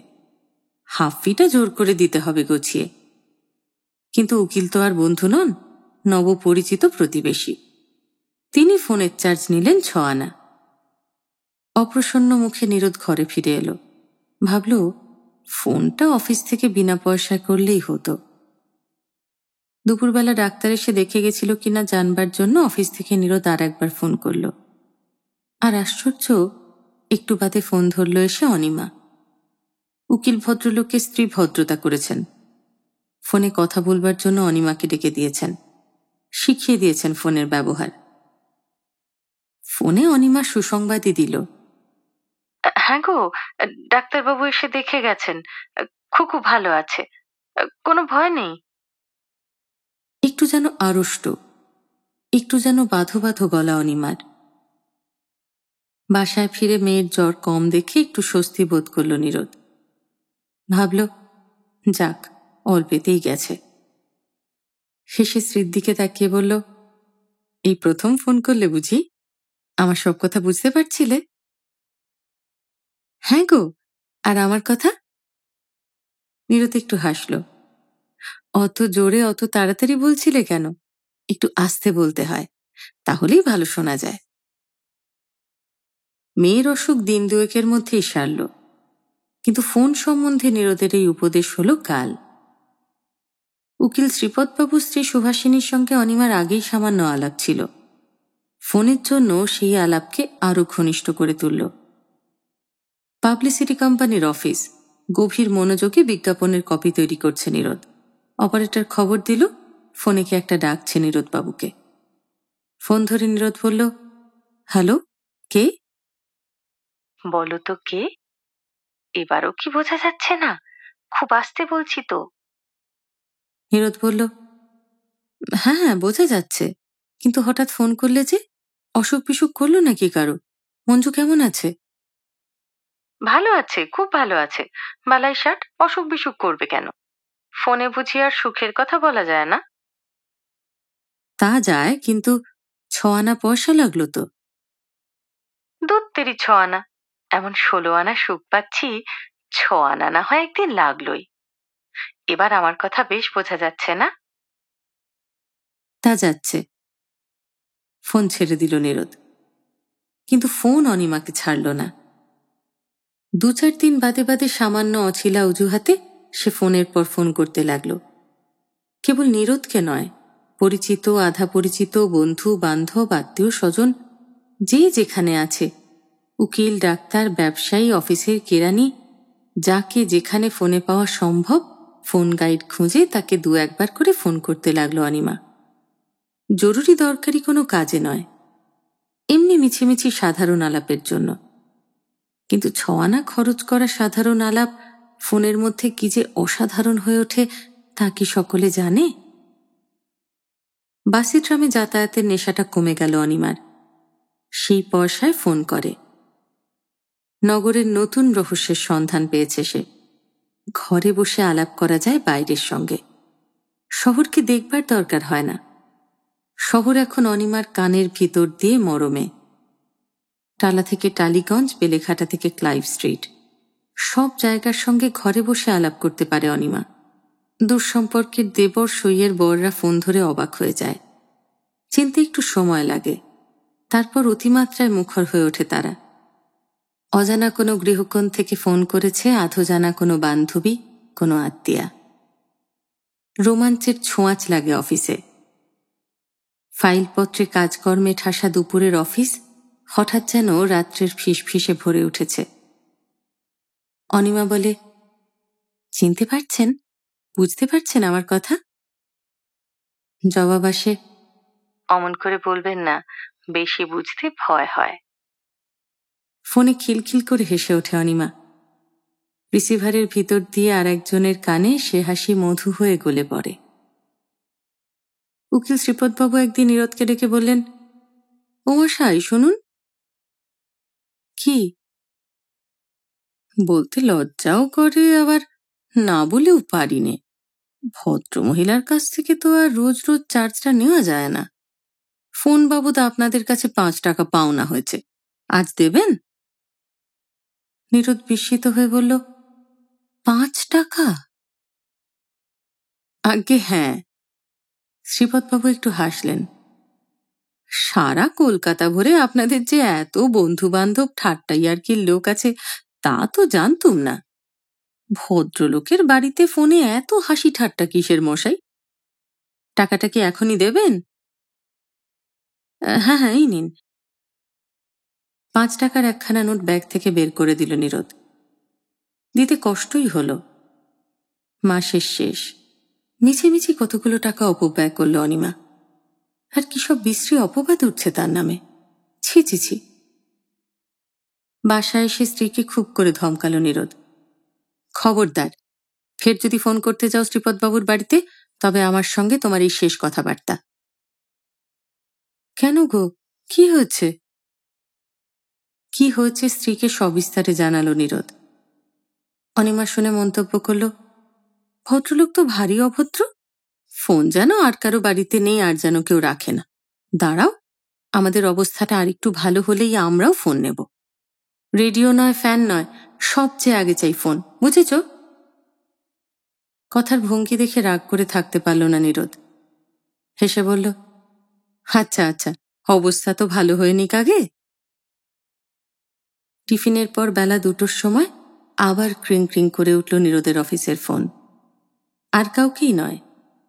হাফ ফিটা জোর করে দিতে হবে গুছিয়ে। কিন্তু উকিল তো আর বন্ধু নন, নবপরিচিত প্রতিবেশী। তিনি ফোনের চার্জ নিলেন 6 আনা। অপ্রসন্ন মুখে নীরদ ঘরে ফিরে এলো। ভাবল, ফোনটা অফিস থেকে বিনা পয়সায় করলেই হতো। দুপুরবেলা ডাক্তার এসে দেখে গেছিল কিনা জানবার জন্য অফিস থেকে নীরদ আর একবার ফোন করল। আর আশ্চর্য, একটু বাদে ফোন ধরল এসে অনিমা। উকিল ভদ্রলোকের স্ত্রী ভদ্রতা করেছেন, ফোনে কথা বলবার জন্য অনিমাকে ডেকে দিয়েছেন, শিখিয়ে দিয়েছেন ফোনের ব্যবহার। ফোনে অনিমা সুসংবাদই দিল, হ্যাঁ গো, ডাক্তারবাবু এসে দেখে গেছেন, খুকু ভালো আছে, কোনো ভয় নেই। একটু যেন আড়ষ্ট, একটু যেন বাঁধো বাঁধো গলা অনিমার। বাসায় ফিরে মেয়ের জ্বর কম দেখে একটু স্বস্তি বোধ করল নীরদ। ভাবল, যাক, অল্পেতেই গেছে। শেষে স্ত্রীর দিকে তাকিয়ে বলল, এই প্রথম ফোন করলে বুঝি? আমার সব কথা বুঝতে পারছিলে? হ্যাঁ গো, আর আমার কথা? নীরদ একটু হাসল। অত জোরে অত তাড়াতাড়ি বলছিলে কেন? একটু আস্তে বলতে হয়, তাহলেই ভালো শোনা যায়। মেয়ের অসুখ দিন দুয়েকের মধ্যেই সারল, কিন্তু ফোন সম্বন্ধে নীরদের এই উপদেশ হলো কাল। উকিল শ্রীপদবাবুর স্ত্রী সুভাষিনীর সঙ্গে অনিমার আগেই সামান্য আলাপ ছিল। ফোনের জন্য সেই আলাপকে আরো ঘনিষ্ঠ করে তুলল। পাবলিসিটি কোম্পানির অফিস, গভীর মনোযোগে বিজ্ঞাপনের কপি তৈরি করছে নীরদ। অপারেটর খবর দিল, ফোনে কি একটা ডাকছে নীরদবাবুকে। ফোন ধরে নীরদ বলল, হ্যালো, কে? বলো তো কে? এবারও কি বোঝা যাচ্ছে না? খুব আস্তে বলছি তো। নীরদ বলল, হ্যাঁ হ্যাঁ, বোঝা যাচ্ছে, কিন্তু হঠাৎ ফোন করলে যে? অসুখ বিসুখ করলো নাকি কারো? মঞ্জু কেমন আছে? ভালো আছে, খুব ভালো আছে। বালাই ষাট, অসুখ বিসুখ করবে কেন? ফোনে বুঝি আর সুখের কথা বলা যায় না? তা যায়, কিন্তু 6 আনা পয়সা লাগলো তো। দুধ তেরি 6 আনা, এমন 16 আনা সুখ পাচ্ছি, 6 আনা না হয় একদিন লাগলোই। এবার আমার কথা বেশ বোঝা যাচ্ছে না? তা যাচ্ছে। ফোন ছেড়ে দিল নীরদ, কিন্তু ফোন অনিমাকে ছাড়ল না। 2-4 দিন বাদে বাদে সামান্য অছিলা অজুহাতে সে ফোনের পর ফোন করতে লাগলো। কেবল নীরদকে নয়, পরিচিত আধা পরিচিত বন্ধু বান্ধব আত্মীয় স্বজন যে যেখানে আছে উকিল, ডাক্তার, ব্যবসায়ী, অফিসের কেরানি, যাকে যেখানে ফোনে পাওয়া সম্ভব ফোন গাইড খুঁজে তাকে 2-1 বার করে ফোন করতে লাগলো অনিমা। জরুরি দরকারি কোনো কাজে নয়, এমনি মিছিমিছি সাধারণ আলাপের জন্য। কিন্তু 6 আনা খরচ করা সাধারণ আলাপ ফোনের মধ্যে কি যে অসাধারণ হয়ে ওঠে তা কি সকলে জানে? বাসে ট্রামে যাতায়াতের নেশাটা কমে গেল অনিমার। সেই পয়সায় ফোন করে। নগরের নতুন রহস্যের সন্ধান পেয়েছে সে। ঘরে বসে আলাপ করা যায় বাইরের সঙ্গে। শহরকে দেখবার দরকার হয় না। শহর এখন অনিমার কানের ভিতর দিয়ে মরমে। টালা থেকে টালিগঞ্জ, বেলেঘাটা থেকে ক্লাইভ স্ট্রিট, সব জায়গার সঙ্গে ঘরে বসে আলাপ করতে পারে অনিমা। দূরসম্পর্কের দেবর সইয়ের বররা ফোন ধরে অবাক হয়ে যায়। চিনতে একটু সময় লাগে, তারপর অতিমাত্রায় মুখর হয়ে ওঠে তারা। অজানা কোনো গৃহকোণ থেকে ফোন করেছে আধো জানা কোনো বান্ধবী, কোনো আত্মীয়া। রোমাঞ্চের ছোঁয়াচ লাগে অফিসে। ফাইলপত্রে কাজকর্মে ঠাসা দুপুরের অফিস হঠাৎ যেন রাত্রের ফিসফিসে ভরে উঠেছে। অনিমা বলে, চিনতে পারছেন? বুঝতে পারছেন আমার কথা? জবাব আসে, অমন করে বলবেন না, বেশি বুঝতে ভয় হয়। ফোনে খিলখিল করে হেসে ওঠে অনিমা। রিসিভারের ভিতর দিয়ে আর একজনের কানে সে হাসি মধু হয়ে গলে পড়ে। উকিল শ্রীপদবাবু একদিন নীরদকে ডেকে বললেন, ও মশাই শুনুন। কি? বলতে লজ্জাও করে, আবার না বলেও পারি নে। ভদ্রমহিলার কাছ থেকে তো আর রোজ রোজ চার্জটা নেওয়া যায় না। ফোন বাবদ আপনাদের কাছে 5 টাকা পাওনা হয়েছে, আজ দেবেন? নীরদ বিস্মিত হয়ে বলল, 5 টাকা? আজ্ঞে হ্যাঁ। শ্রীপদবাবু একটু হাসলেন। সারা কলকাতা ভরে আপনাদের যে এত বন্ধু বান্ধব ঠাট্টাইয়ার্কির লোক আছে তা তো জানতুম না। ভদ্রলোকের বাড়িতে ফোনে এত হাসি ঠাট্টা কিসের মশাই? টাকাটা কি এখনই দেবেন? হ্যাঁ হ্যাঁ, এই নিন। 5 টাকার 1খানা নোট ব্যাগ থেকে বের করে দিল নীরদ। দিতে কষ্টই হলো। মাসের শেষ। মিছিমিছি কতগুলো টাকা অপব্যয় করল অনিমা। আর কি সব বিশ্রী অপবাদ উঠছে তার নামে। ছি ছি ছি। বাসায় এসে স্ত্রীকে খুব করে ধমকালো নীরদ। খবরদার, ফের যদি ফোন করতে যাও শ্রীপদবাবুর বাড়িতে তবে আমার সঙ্গে তোমার এই শেষ কথাবার্তা। কেন গো, কি হয়েছে? কি হয়েছে স্ত্রীকে সবিস্তারে জানালো নীরদ। অনিমা শুনে মন্তব্য করল, ভদ্রলোক তো ভারী অভদ্র। ফোন যেন আর কারো বাড়িতে নেই, আর যেন কেউ রাখে না। দাঁড়াও, আমাদের অবস্থাটা আরেকটু ভালো হলেই আমরাও ফোন নেব। রেডিও নয়, ফ্যান নয়, সবচেয়ে আগে চাই ফোন, বুঝেছ? কথার ভঙ্গি দেখে রাগ করে থাকতে পারল না নীরদ। হেসে বলল, আচ্ছা আচ্ছা, অবস্থা তো ভালো হয়ে নিক আগে। টিফিনের পর বেলা 2টোর সময় আবার ক্রিং ক্রিং করে উঠল নীরদের অফিসের ফোন। আর কাউকেই নয়,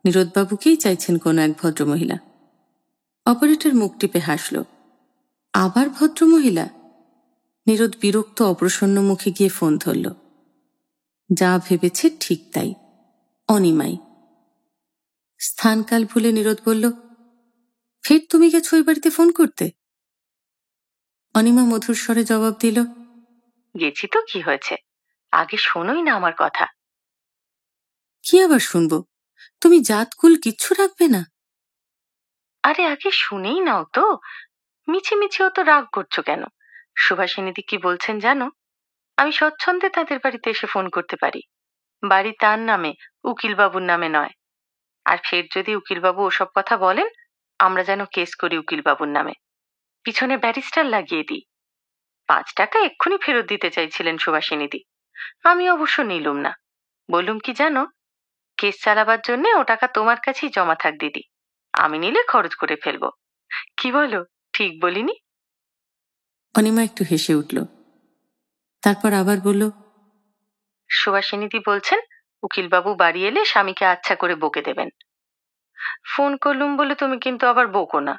নীরদবাবুকেই চাইছেন কোনো এক ভদ্রমহিলা। অপারেটর মুখ টিপে হাসল। আবার ভদ্রমহিলা? নীরদ বিরক্ত অপ্রসন্ন মুখে গিয়ে ফোন ধরল। যা ভেবেছে ঠিক তাই, অনিমাই। স্থানকাল ভুলে নীরদ বলল, ফের তুমি গেছো ওই বাড়িতে ফোন করতে? অনিমা মধুর স্বরে জবাব দিল, গেছি তো কি হয়েছে, আগে শোনোই না আমার কথা। কি আবার শুনবো? তুমি জাতকুল কিচ্ছু রাখবে না? আরে আগে শুনেই নাও তো। মিছি মিছি অত রাগ করছো কেন? সুভাষিনীদি কি বলছেন জানো? আমি স্বচ্ছন্দে তাদের বাড়িতে এসে ফোন করতে পারি। বাড়ি তার নামে, উকিলবাবুর নামে নয়। আর ফের যদি উকিলবাবু ওসব কথা বলেন, আমরা যেন কেস করি উকিলবাবুর নামে, পিছনে ব্যারিস্টার লাগিয়ে দিই। 5 টাকা এক্ষুনি ফেরত দিতে চাইছিলেন সুভাষিনীদি, আমি অবশ্য নিলুম না। বললুম কি জানো, কেস চালাবার জন্যে ও টাকা তোমার কাছেই জমা থাক দিদি, আমি নিলে খরচ করে ফেলবো। কি বলো, ঠিক বলিনি? অনিমা একটু হেসে উঠল। তারপর আবার বলল, সুভাষিনীদি বলছেন উকিলবাবু বাড়ি এলে স্বামীকে আচ্ছা করে বকে দেবেন। ফোন করলুম বলে তুমি কিন্তু আবার বকো না।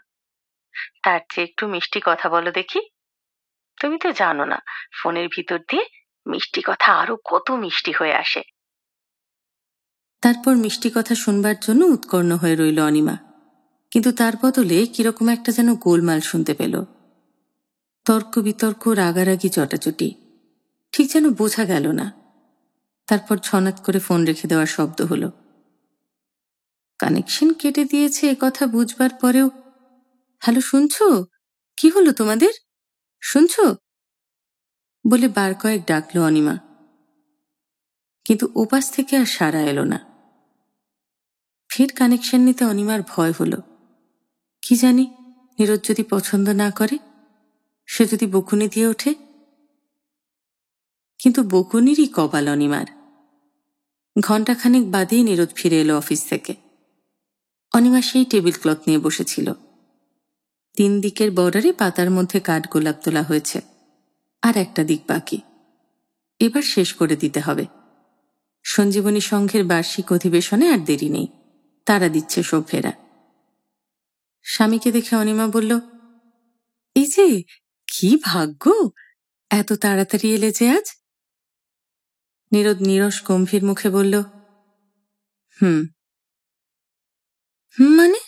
তার চেয়ে একটু মিষ্টি কথা বলো দেখি। তুমি তো জানো না, ফোনের ভিতর দিয়ে মিষ্টি কথা আরো কত মিষ্টি হয়ে আসে। তারপর মিষ্টি কথা শুনবার জন্য উৎকর্ণ হয়ে রইল অনিমা, কিন্তু তার বদলে কিরকম একটা যেন গোলমাল শুনতে পেল। তর্ক বিতর্ক, রাগারাগি, চটাচটি, ঠিক যেন বোঝা গেল না। তারপর ছনাৎ করে ফোন রেখে দেওয়ার শব্দ হলো। কানেকশন কেটে দিয়েছে এ কথা বুঝবার পরেও, হ্যালো শুনছো, কি হলো তোমাদের, শুনছো বলে বার কয়েক ডাকলো অনিমা, কিন্তু ওপাশ থেকে আর সাড়া এলো না। ফের কানেকশন নিতে অনিমার ভয় হলো। কি জানি, নীরদ যদি পছন্দ না করে, সে যদি বকুনি দিয়ে ওঠে। কিন্তু বকুনিরই কপাল অনিমার। ঘণ্টাখানেক বাদেই নীরদ ফিরে এলো অফিস থেকে। অনিমা সেই টেবিল ক্লথ নিয়ে বসেছিল। 3 দিকের বর্ডারে পাতার মধ্যে কাঠগোলাপ তোলা হয়েছে, আর একটা দিক বাকি। এবার শেষ করে দিতে হবে। সঞ্জীবনী সংঘের বার্ষিক অধিবেশনে আর দেরি নেই, তারা দিচ্ছে সভ্যেরা। স্বামীকে দেখে অনিমা বলল, এই যে কি ভাগ্য, এত তাড়াতাড়ি এলে যে আজ। নীরদ নীরস গম্ভীর মুখে বলল, হুম। মানে?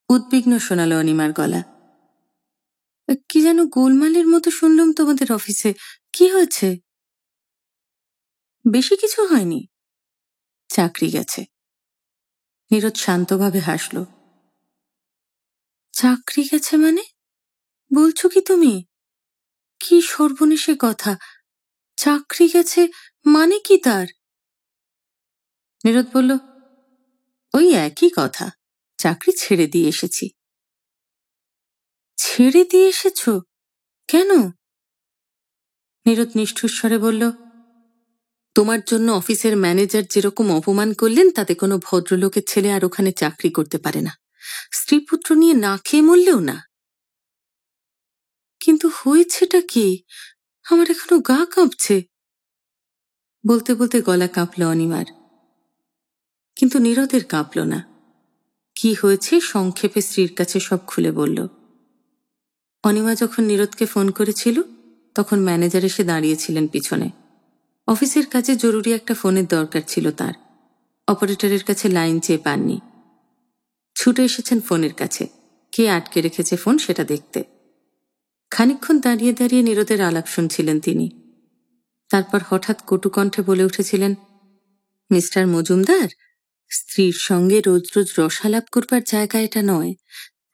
উদ্বিগ্ন শোনালো অনিমার গলা। কি যেন গোলমালের মতো শুনলাম তোমাদের অফিসে, কি হয়েছে? বেশি কিছু হয়নি, চাকরি গেছে। নীরদ শান্তভাবে হাসল। চাকরি গেছে মানে? বলছো কি তুমি? কি সর্বনেশে কথা, চাকরি গেছে মানে কি তার? নীরদ বলল, ওই একই কথা, চাকরি ছেড়ে দিয়ে এসেছি। ছেড়ে দিয়ে এসেছ? কেন? নীরদ নিষ্ঠুর স্বরে বলল, তোমার জন্য অফিসের ম্যানেজার যেরকম অপমান করলেন, তাতে কোনো ভদ্রলোকের ছেলে আর ওখানে চাকরি করতে পারে না, স্ত্রী পুত্র নিয়ে না খেয়ে মরলেও না। কিন্তু হয়েছেটা কি? আমার এখনো গা কাঁপছে। বলতে বলতে গলা কাঁপল অনিমার, কিন্তু নীরদের কাঁপল না। কি হয়েছে সংক্ষেপে স্ত্রীর কাছে সব খুলে বলল। অনিমা যখন নীরদকে ফোন করেছিল, তখন ম্যানেজার এসে দাঁড়িয়েছিলেন পিছনে। অফিসের কাজে জরুরি একটা ফোনের দরকার ছিল তার। অপারেটরের কাছে লাইন চেয়ে পাননি। ছুটে এসেছেন ফোনের কাছে, কে আটকে রেখেছে ফোন সেটা দেখতে। খানিকক্ষণ দাঁড়িয়ে দাঁড়িয়ে নীরদের আলাপ শুনছিলেন তিনি। তারপর হঠাৎ কটুকণ্ঠে বলে উঠেছিলেন, মিস্টার মজুমদার, স্ত্রীর সঙ্গে রোজ রোজ রসালাপ করবার জায়গা এটা নয়,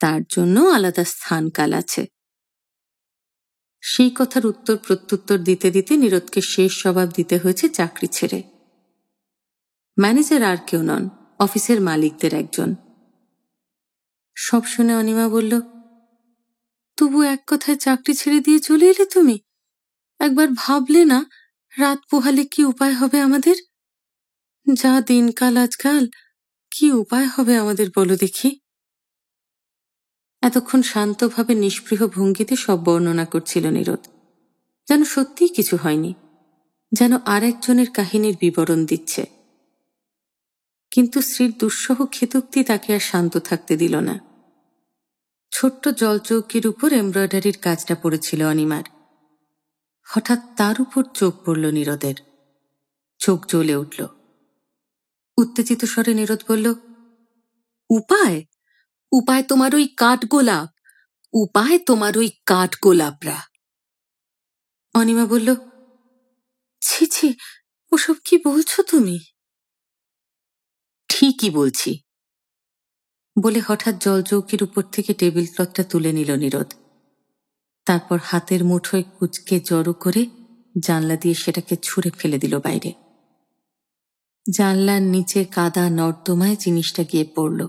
তার জন্য আলাদা স্থানকাল আছে। সেই কথার উত্তর প্রত্যুত্তর দিতে দিতে নীরদকে শেষ জবাব দিতে হয়েছে চাকরি ছেড়ে। ম্যানেজার আর কেউ নন, অফিসের মালিকদের একজন। সব শুনে অনিমা বলল, তবু এক কথায় চাকরি ছেড়ে দিয়ে চলে এলে তুমি? একবার ভাবলে না, রাত পোহালে কি উপায় হবে আমাদের? যা দিনকাল আজকাল, কি উপায় হবে আমাদের বলো দেখি। এতক্ষণ শান্তভাবে নিষ্পৃহ ভঙ্গিতে সব বর্ণনা করছিল নীরদ, যেন সত্যিই কিছু হয়নি, যেন আর একজনের কাহিনীর বিবরণ দিচ্ছে। কিন্তু স্ত্রীর দুঃসহ খেতুক্তি তাকে আর শান্ত থাকতে দিল না। ছোট্ট জলচৌকির উপর এমব্রয়ডারির কাজটা পড়েছিল অনিমার। হঠাৎ তার উপর চোখ পড়ল নীরদের। চোখ জ্বলে উঠল। উত্তেজিত স্বরে নীরদ বলল, উপায়? উপায় তোমার ওই কাঠগোলাপ, উপায় তোমার ওই কাঠগোলাপরা। অনিমা বলল, ছি ছি, ওসব কি বলছো তুমি? ঠিকই বলছি, বলে হঠাৎ জলচৌকির উপর থেকে টেবিল ক্লথটা তুলে নিল নীরদ। তারপর হাতের মুঠোয় কুঁচকে জড়ো করে জানলা দিয়ে সেটাকে ছুঁড়ে ফেলে দিল বাইরে। জানলার নিচে কাদা নর্দমায় জিনিসটা গিয়ে পড়ল।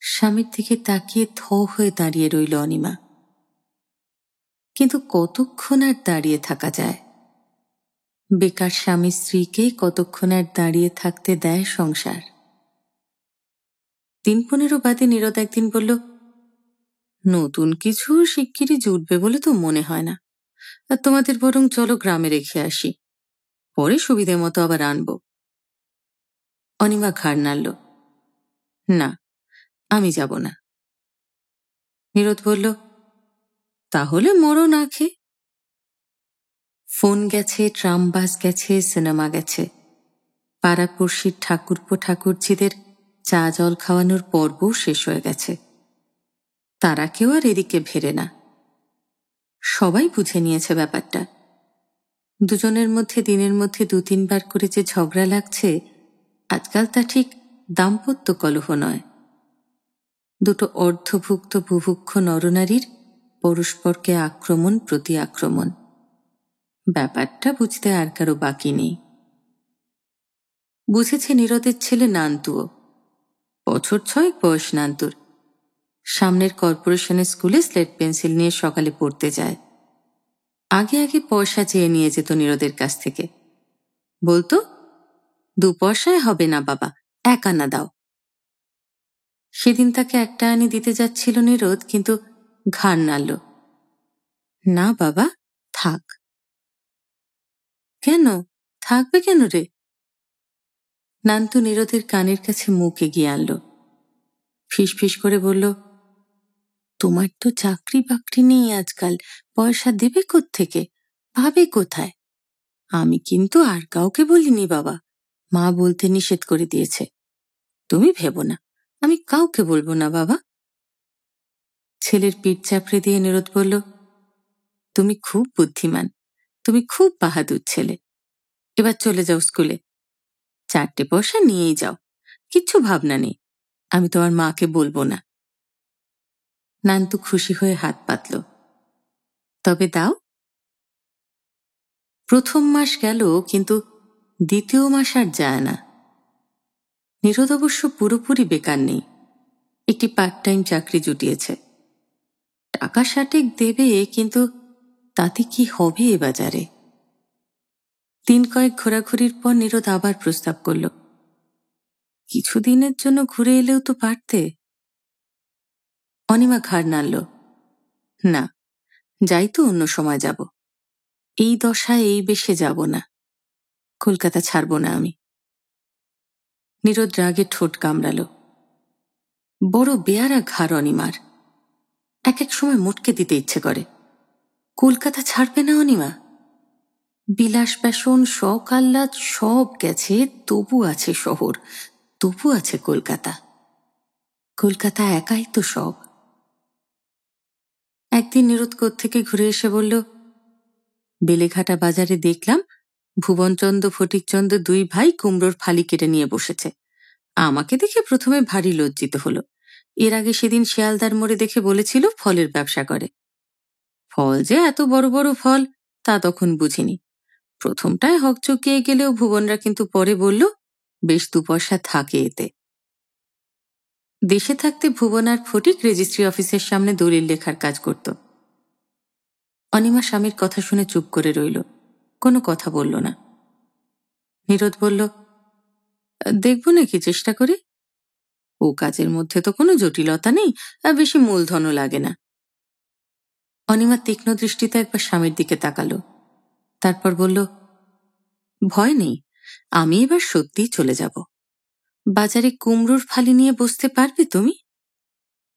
স্বামীর দিকে তাকিয়ে থ হয়ে দাঁড়িয়ে রইল অনিমা। কিন্তু কতক্ষণ আর দাঁড়িয়ে থাকা যায়? বেকার স্বামী স্ত্রীকে কতক্ষণ আর দাঁড়িয়ে থাকতে দেয় সংসার? 3-15 বাদে নীরদ একদিন বলল, নতুন কিছু শিগগিরই জুটবে বলে তো মনে হয় না, আর তোমাদের বরং চলো গ্রামে রেখে আসি, পরে সুবিধে মতো আবার আনবো। অনিমা ঘাড় নাড়ল, না, আমি যাব না। নীরদ বলল, তাহলে মরো না খেয়ে। ফোন গেছে, ট্রাম বাস গেছে, সিনেমা গেছে, পাড়াপড়শির ঠাকুরপো ঠাকুরজিদের চা জল খাওয়ানোর পর্বও শেষ হয়ে গেছে। তারা কেউ আর এদিকে ভেরে না। সবাই বুঝে নিয়েছে ব্যাপারটা। দুজনের মধ্যে দিনের মধ্যে 2-3 বার করে যে ঝগড়া লাগছে, আজকাল তা ঠিক দাম্পত্য কলহ নয়। দুটো অর্ধভুক্ত বুভুক্ষ নরনারীর পরস্পরকে আক্রমণ প্রতি আক্রমণ। ব্যাপারটা বুঝতে আর কারো বাকি নেই। বুঝেছে নীরদের ছেলে নান্তুও। বছর 6 বয়স নান্তুর। সামনের কর্পোরেশনের স্কুলে স্লেট পেন্সিল নিয়ে সকালে পড়তে যায়। আগে আগে পয়সা চেয়ে নিয়ে যেত নীরদের কাছ থেকে। বলতো, 2 পয়সায় হবে না বাবা, 1 আনা দাও। সেদিন তাকে 1 আনি দিতে যাচ্ছিল নীরদ, কিন্তু ঘাড় নাড়ল। না বাবা, থাক। কেন? থাকবে কেন রে? নান্তু নীরদের কানের কাছে মুখ এগিয়ে আনল। ফিসফিস করে বলল, তোমার তো চাকরি বাকরি নেই আজকাল, পয়সা দেবে কোত্থেকে, পাবে কোথায়? আমি কিন্তু আর কাউকে বলিনি বাবা, মা বলতে নিষেধ করে দিয়েছে। তুমি ভেবো না, আমি কাউকে বলবো না বাবা। ছেলের পিঠ চাপড়ে দিয়ে নীরদ বলল, তুমি খুব বুদ্ধিমান, তুমি খুব বাহাদুর ছেলে। এবার চলে যাও স্কুলে, 4টে পয়সা নিয়েই যাও, কিচ্ছু ভাবনা নেই, আমি তোমার মাকে বলবো না। নান্তু খুশি হয়ে হাত পাতল। তবে দাও। প্রথম মাস গেল, কিন্তু দ্বিতীয় মাস আর যায় না। নীরদ অবশ্য পুরোপুরি বেকার নেই, একটি পার্ট টাইম চাকরি জুটিয়েছে। টাকা 60 দেবে, কিন্তু তাতে কি হবে এ বাজারে? 3 কয়েক ঘোরাঘুরির পর নীরদ আবার প্রস্তাব করল, কিছুদিনের জন্য ঘুরে এলেও তো পারতে। অনিমা ঘাড় নাড়ল। না, যাই তো অন্য সময় যাব, এই দশায় এই বেশে যাব না। কলকাতা ছাড়ব না আমি। নীরদ রাগে ঠোঁট কামড়াল। বড় বেয়ারা ঘাড় অনিমার, এক এক সময় মোটকে দিতে ইচ্ছে করে। কলকাতা ছাড়বে না অনিমা? বিলাস বেসন শখ আহ্লাদ সব গেছে, তবু আছে শহর, তবু আছে কলকাতা। কলকাতা একাই তো সব। একদিন নীরদ থেকে ঘুরে এসে বলল, বেলেঘাটা বাজারে দেখলাম ভুবনচন্দ্র ফটিকচন্দ্র 2 ভাই কুমড়োর ফালি কেটে নিয়ে বসেছে। আমাকে দেখে প্রথমে ভারী লজ্জিত হলো। এর আগে সেদিন শিয়ালদার মোড়ে দেখে বলেছিল ফলের ব্যবসা করে। ফল যে এত বড় বড় ফল, তা তখন বুঝিনি। প্রথমটায় হকচকিয়ে গেলেও ভুবনরা কিন্তু পরে বলল, বেশ 2 পয়সা থাকে এতে। দেশে থাকতে ভুবন আর ফটিক রেজিস্ট্রি অফিসের সামনে দলিল লেখার কাজ করত। অনিমা স্বামীর কথা শুনে চুপ করে রইল, কোনো কথা বলল না। নীরদ বলল, দেখব নাকি, চেষ্টা করি। ও কাজের মধ্যে তো কোনো জটিলতা নেই, আর বেশি মূলধনও লাগে না। অনিমা তীক্ষ্ণ দৃষ্টিতে একবার স্বামীর দিকে তাকালো, তারপর বলল, ভয় নেই, আমি এবার সত্যিই চলে যাব। বাজারে কুমড়োর ফালি নিয়ে বসতে পারবে তুমি?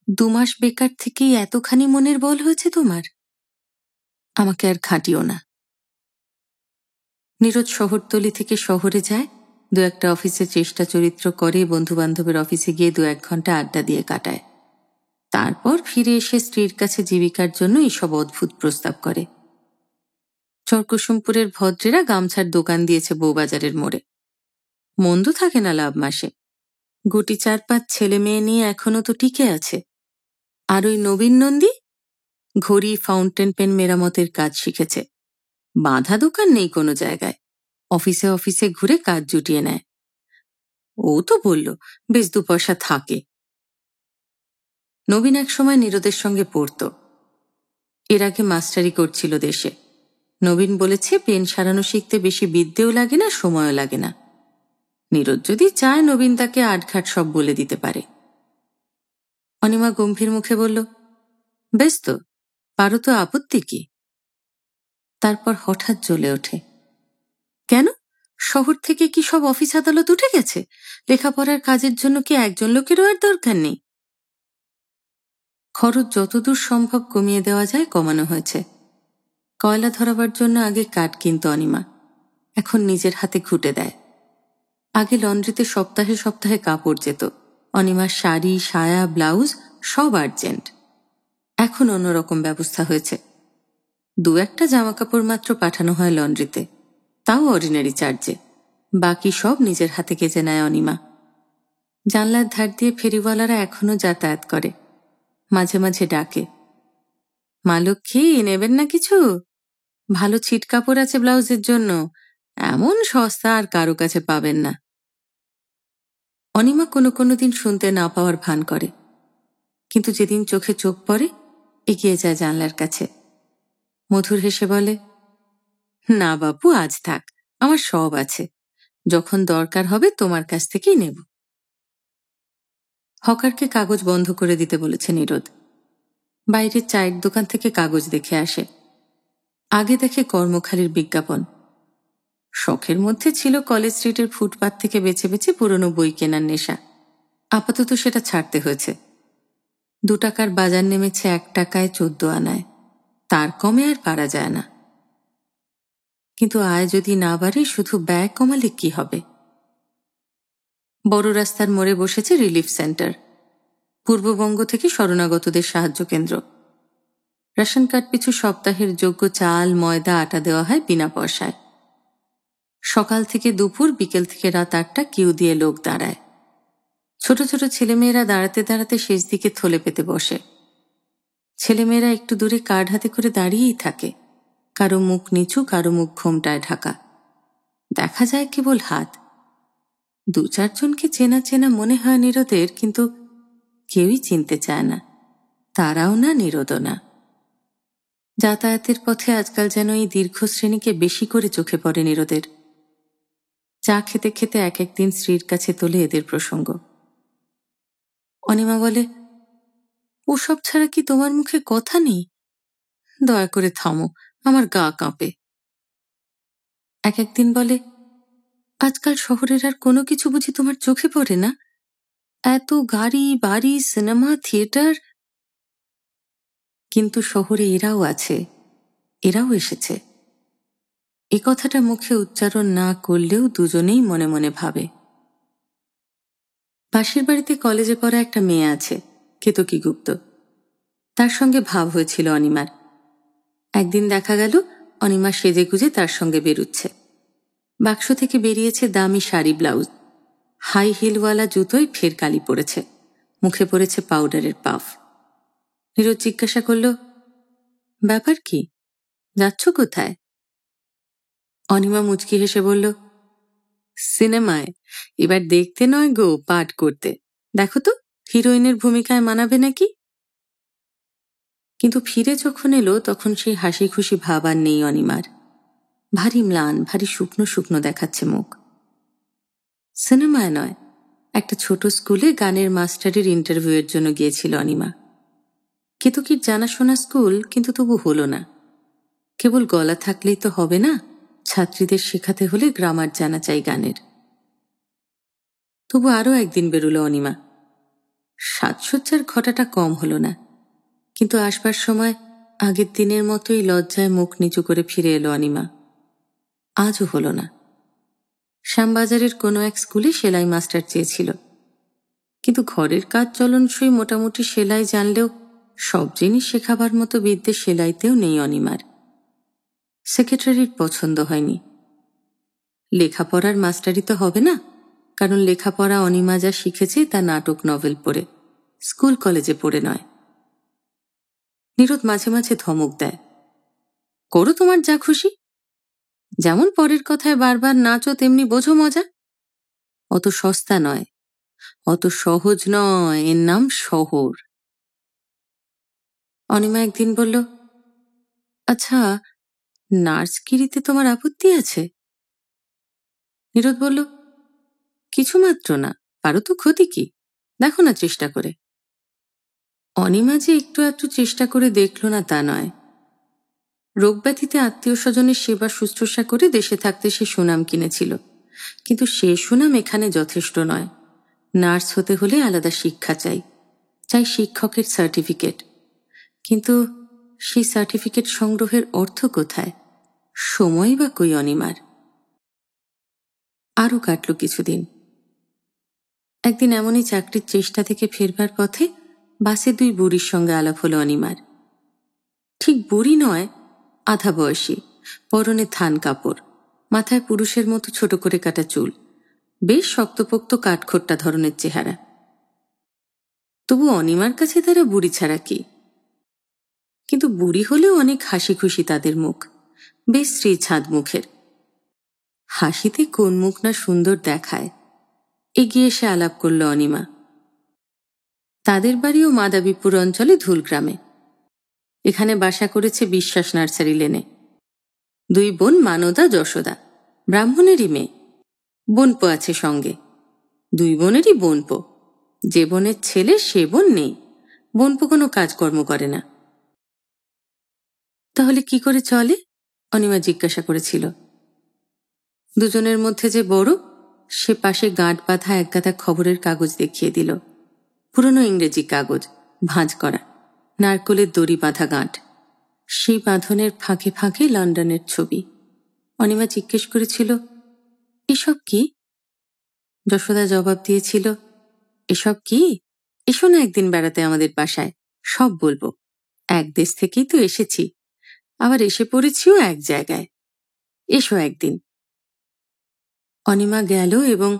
2 মাস বেকার থেকেই এতখানি মনের বল হয়েছে তোমার? আমাকে আর খাটিও না। নীরদ শহরতলি থেকে শহরে যায়, 2-1টা অফিসে চেষ্টা চরিত্র করে, বন্ধুবান্ধবের অফিসে গিয়ে 2-1 ঘন্টা আড্ডা দিয়ে কাটায়। তারপর ফিরে এসে স্ত্রীর কাছে জীবিকার জন্য এইসব অদ্ভুত প্রস্তাব করে। চরকুসুমপুরের ভদ্রেরা গামছার দোকান দিয়েছে বউবাজারের মোড়ে। মন্দ থাকে না লাভ মাসে। গুটি 4-5 ছেলে মেয়ে নিয়ে এখনো তো টিকে আছে। আর ওই নবীন নন্দী ঘড়ি, ফাউন্টেন পেন মেরামতের কাজ শিখেছে। বাঁধা দোকান নেই কোনো জায়গায়, অফিসে অফিসে ঘুরে কাজ জুটিয়ে নেয়। ও তো বলল, বেশ 2 পয়সা থাকে। নবীন এক সময় নীরদের সঙ্গে পড়ত। এর আগে মাস্টারি করছিল দেশে। নবীন বলেছে, পেন সারানো শিখতে বেশি বিদ্যেও লাগে না, সময়ও লাগে না। নীরদ যদি চায়, নবীন তাকে আটঘাট সব বলে দিতে পারে। অনিমা গম্ভীর মুখে বলল, বেশ তো, পারো তো, আপত্তি কি? তারপর হঠাৎ জ্বলে ওঠে, কেন, শহর থেকে কি সব অফিস আদালত উঠে গেছে? লেখাপড়ার কাজের জন্য কি একজন লোকেরও আর দরকার নেই? খরচ যতদূর সম্ভব কমিয়ে দেওয়া যায় কমানো হয়েছে। কয়লা ধরাবার জন্য আগে কাঠ কিনত অনিমা, এখন নিজের হাতে ঘুটে দেয়। আগে লন্ড্রিতে সপ্তাহে সপ্তাহে কাপড় যেত, অনিমার শাড়ি, সায়া, ব্লাউজ সব আর্জেন্ট। এখন অন্যরকম ব্যবস্থা হয়েছে। 2-1টা জামাকাপড় মাত্র পাঠানো হয় লন্ড্রিতে, তাও অর্ডিনারি চার্জে। বাকি সব নিজের হাতে কেচে নেয় অনিমা। জানলার ধার দিয়ে ফেরিওয়ালারা এখনো যাতায়াত করে, মাঝে মাঝে ডাকে, মা লক্ষ্মী, নেবেন না কিছু? ভালো ছিট কাপড় আছে ব্লাউজের জন্য, এমন সস্তা আর কারো কাছে পাবেন না। অনিমা কোনো দিন শুনতে না পাওয়ার ভান করে, কিন্তু যেদিন চোখে চোখ পড়ে এগিয়ে যায় জানলার কাছে। মধুর হেসে বলে, না বাপু, আজ থাক, আমার সব আছে, যখন দরকার হবে তোমার কাছ থেকেই নেব। হকারকে কাগজ বন্ধ করে দিতে বলেছে নিরোদ। বাইরের চায়ের দোকান থেকে কাগজ দেখে আসে। আগে দেখে কর্মখালির বিজ্ঞাপন। শখের মধ্যে ছিল কলেজ স্ট্রিটের ফুটপাত থেকে বেছে বেছে পুরনো বই কেনার নেশা। আপাতত সেটা ছাড়তে হয়েছে। 2 টাকার বাজার নেমেছে 1 টাকায় 14 আনায়, তার কমে আর পারা যায় না। কিন্তু আয় যদি না বাড়ে, শুধু ব্যয় কমালে কি হবে? বড় রাস্তার মোড়ে বসেছে রিলিফ সেন্টার, পূর্ববঙ্গ থেকে শরণাগতদের সাহায্য কেন্দ্র। রেশন কার্ড পিছু সপ্তাহের যোগ্য চাল, ময়দা, আটা দেওয়া হয় বিনা পয়সায়। সকাল থেকে দুপুর, বিকেল থেকে রাত 8টা কিউ দিয়ে লোক দাঁড়ায়। ছোট ছোট ছেলেমেয়েরা দাঁড়াতে দাঁড়াতে শেষ দিকে থলে পেতে বসে। ছেলেমেয়েরা একটু দূরে কার্ড হাতে করে দাঁড়িয়েই থাকে, কারো মুখ নিচু, কারো মুখ ঘোমটায় ঢাকা। দেখা যায় কেবল হাত। 2-4 জনকে চেনা চেনা মনে হয় নিরোদের, কিন্তু কেউই চিনতে চায় না, তারাও না, নিরোদও না। যাতায়াতের পথে আজকাল যেন এই দীর্ঘ শ্রেণীকে বেশি করে চোখে পড়ে নিরোদের। চা খেতে খেতে এক একদিন স্ত্রীর কাছে তোলে এদের প্রসঙ্গ। অনিমা বলে, ওসব ছাড়া কি তোমার মুখে কথা নেই? দয়া করে থামো, আমার গা কাঁপে। এক একদিন বলে, আজকাল শহরের আর কোনো কিছু বুঝি তোমার চোখে পড়ে না? এত গাড়ি, বাড়ি, সিনেমা, থিয়েটার। কিন্তু শহরে এরাও আছে, এরাও এসেছে। এ কথাটা মুখে উচ্চারণ না করলেও দুজনেই মনে মনে ভাবে। পাশের বাড়িতে কলেজে পড়া একটা মেয়ে আছে, কেতকী গুপ্ত। তার সঙ্গে ভাব হয়েছিল অনিমার। একদিন দেখা গেল অনিমা সেজে গুজে তার সঙ্গে বেরুচ্ছে। বাক্স থেকে বেরিয়েছে দামি শাড়ি, ব্লাউজ, হাই হিলওয়ালা জুতোয় ফের কালি পড়েছে, মুখে পড়েছে পাউডারের পাফ। নিরোদ জিজ্ঞাসা করল, ব্যাপার কি, যাচ্ছ কোথায়? অনিমা মুচকি হেসে বলল, সিনেমায়। এবার দেখতে নয় গো, পাঠ করতে। দেখো তো হিরোইনের ভূমিকায় মানাবে নাকি। কিন্তু ফিরে যখন এলো তখন সেই হাসি খুশি ভাব আর নেই অনিমার। ভারী ম্লান, ভারী শুকনো শুকনো দেখাচ্ছে মুখ। সিনেমায় নয়, একটা ছোট স্কুলে গানের মাস্টারের ইন্টারভিউয়ের জন্য গিয়েছিল অনিমা। কেতকীর জানাশোনা স্কুল, কিন্তু তবু হলো না। কেবল গলা থাকলেই তো হবে না, ছাত্রীদের শেখাতে হলে গ্রামার জানা চাই গানের। তবু আরও একদিন বেরোলো অনিমা। সাজসজ্জার ঘটাটা কম হলো না, কিন্তু আসবার সময় আগের দিনের মতোই লজ্জায় মুখ নিচু করে ফিরে এলো অনিমা। আজও হলো না। শ্যামবাজারের কোনো এক স্কুলে সেলাই মাস্টার চেয়েছিল, কিন্তু ঘরের কাজ চলনসই মোটামুটি সেলাই জানলেও সব জিনিস শেখাবার মতো বিদ্যে সেলাইতেও নেই অনিমার। সেক্রেটারির পছন্দ হয়নি। লেখাপড়ার মাস্টারই তো হবে না, কারণ লেখাপড়া অনিমা যা শিখেছে তা নাটক, নভেল পড়ে, স্কুল কলেজে পড়ে নয়। নিরোদ মাঝে মাঝে ধমক দেয়, করো তোমার যা খুশি। যেমন পরের কথায় বারবার নাচো, তেমনি বোঝো মজা। অত সস্তা নয়, অত সহজ নয়, এর নাম শহর। অনিমা একদিন বলল, আচ্ছা, নার্সগিরিতে তোমার আপত্তি আছে? নিরোদ বলল, কিছু মাত্র না, পারো তো, ক্ষতি কি, দেখো না চেষ্টা করে। অনিমা যে একটু একটু চেষ্টা করে দেখল না তা নয়। রোগব্যাধিতে আত্মীয় স্বজনের সেবা শুশ্রূষা করে দেশে থাকতে সে সুনাম কিনেছিল, কিন্তু সে সুনাম এখানে যথেষ্ট নয়। নার্স হতে হলে আলাদা শিক্ষা চাই, চাই শিক্ষকের সার্টিফিকেট, কিন্তু সেই সার্টিফিকেট সংগ্রহের অর্থ কোথায়? সময় বা কই অনিমার? আরও কাটল কিছুদিন। একদিন এমনই চাকরির চেষ্টা থেকে ফেরবার পথে বাসে দুই বুড়ির সঙ্গে আলাপ হলো অনিমার। ঠিক বুড়ি নয়, আধা বয়সী, পরনে থান কাপড়, মাথায় পুরুষের মতো ছোট করে কাটা চুল, বেশ শক্তপোক্ত কাঠখোট্টা ধরনের চেহারা। তবু অনিমার কাছে তারা বুড়ি ছাড়া কি। কিন্তু বুড়ি হলেও অনেক হাসি খুশি তাদের মুখ, বেশ শ্রীছাঁদ মুখের। হাসিতে কোন মুখ না সুন্দর দেখায়। এগিয়ে এসে আলাপ করল অনিমা। তাদের বাড়িও মাদাবীপুর অঞ্চলে ধুলগ্রামে। এখানে বাসা করেছে বিশ্বাস নার্সারি লেনে। দুই বোন মানদা যশোদা, ব্রাহ্মণেরই মেয়ে। বোনপো আছে সঙ্গে, দুই বোনেরই বোনপো। যে বোনের ছেলে সে বোন নেই, বোনপো কোনো কাজকর্ম করে না। তাহলে কি করে চলে? অনিমা জিজ্ঞাসা করেছিল। দুজনের মধ্যে যে বড়, সে পাশে গাঁট বাঁধা একগাদা খবরের কাগজ দেখিয়ে দিল। পুরনো ইংরেজি কাগজ, ভাঁজ করা, নারকোলের দড়ি বাঁধা গাঁট, সেই বাঁধনের ফাঁকে ফাঁকে লন্ডনের ছবি। অনিমা জিজ্ঞেস করেছিল, এসব কি? যশোদা জবাব দিয়েছিল, এসব কি? এসো না একদিন বেড়াতে আমাদের বাসায়, সব বলবো। এক দেশ থেকেই তো এসেছি, আবার এসে পড়েছিও এক জায়গায়। এসো একদিন। অনিমা গেল এবং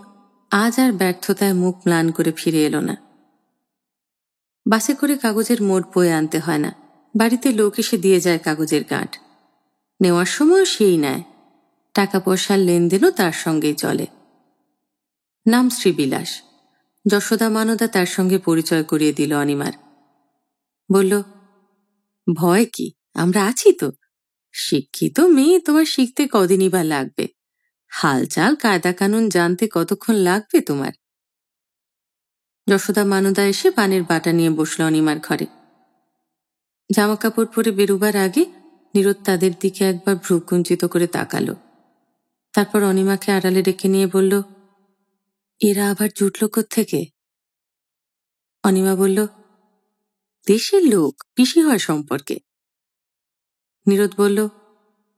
আজ আর ব্যর্থতায় মুখ ম্লান করে ফিরে এলো না। বাসে করে কাগজের মোড় বয়ে আনতে হয় না, বাড়িতে লোক এসে দিয়ে যায় কাগজের গাঁট। নেওয়ার সময়ও সেই নেয়, টাকা পয়সার লেনদেনও তার সঙ্গেই চলে। নাম শ্রীবিলাস। যশোদা মানদা তার সঙ্গে পরিচয় করিয়ে দিল অনিমার। বলল, ভয় কি, আমরা আছি তো। শিক্ষিত মেয়ে, তোমার শিখতে কদিনই বা লাগবে? হালচাল কায়দা কানুন জানতে কতক্ষণ লাগবে তোমার? যশোদা মানদা এসে পানের বাটা নিয়ে বসল অনিমার ঘরে। জামা কাপড় পরে বেরুবার আগে নীরদ তাদের দিকে একবার ভ্রু কুঞ্চিত করে তাকালো। তারপর অনিমাকে আড়ালে ডেকে নিয়ে বলল, এরা আবার জুটল কোত্থেকে? অনিমা বলল, দেশের লোক, পিসি হয় সম্পর্কে। নীরদ বলল,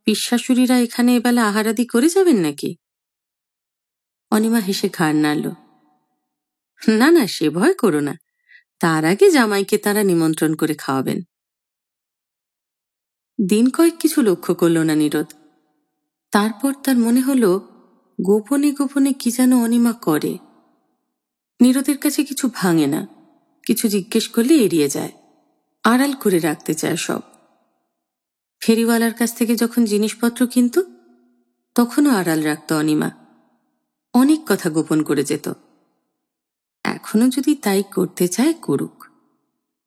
পিসশাশুড়িরা এখানে এবেলা আহারাদি করে যাবেন নাকি? অনিমা হেসে ঘাড় নাড়ল। না না, সে ভয় করো না, তার আগে জামাইকে তারা নিমন্ত্রণ করে খাওয়াবেন। দিন কয়েক কিছু লক্ষ্য করল না নীরদ। তারপর তার মনে হলো গোপনে গোপনে কি যেন অনিমা করে। নীরদের কাছে কিছু ভাঙে না, কিছু জিজ্ঞেস করলে এড়িয়ে যায়, আড়াল করে রাখতে চায় সব। ফেরিওয়ালার কাছ থেকে যখন জিনিসপত্র কিনত তখনও আড়াল রাখত অনিমা, অনেক কথা গোপন করে যেত। এখনো যদি তাই করতে চায় করুক।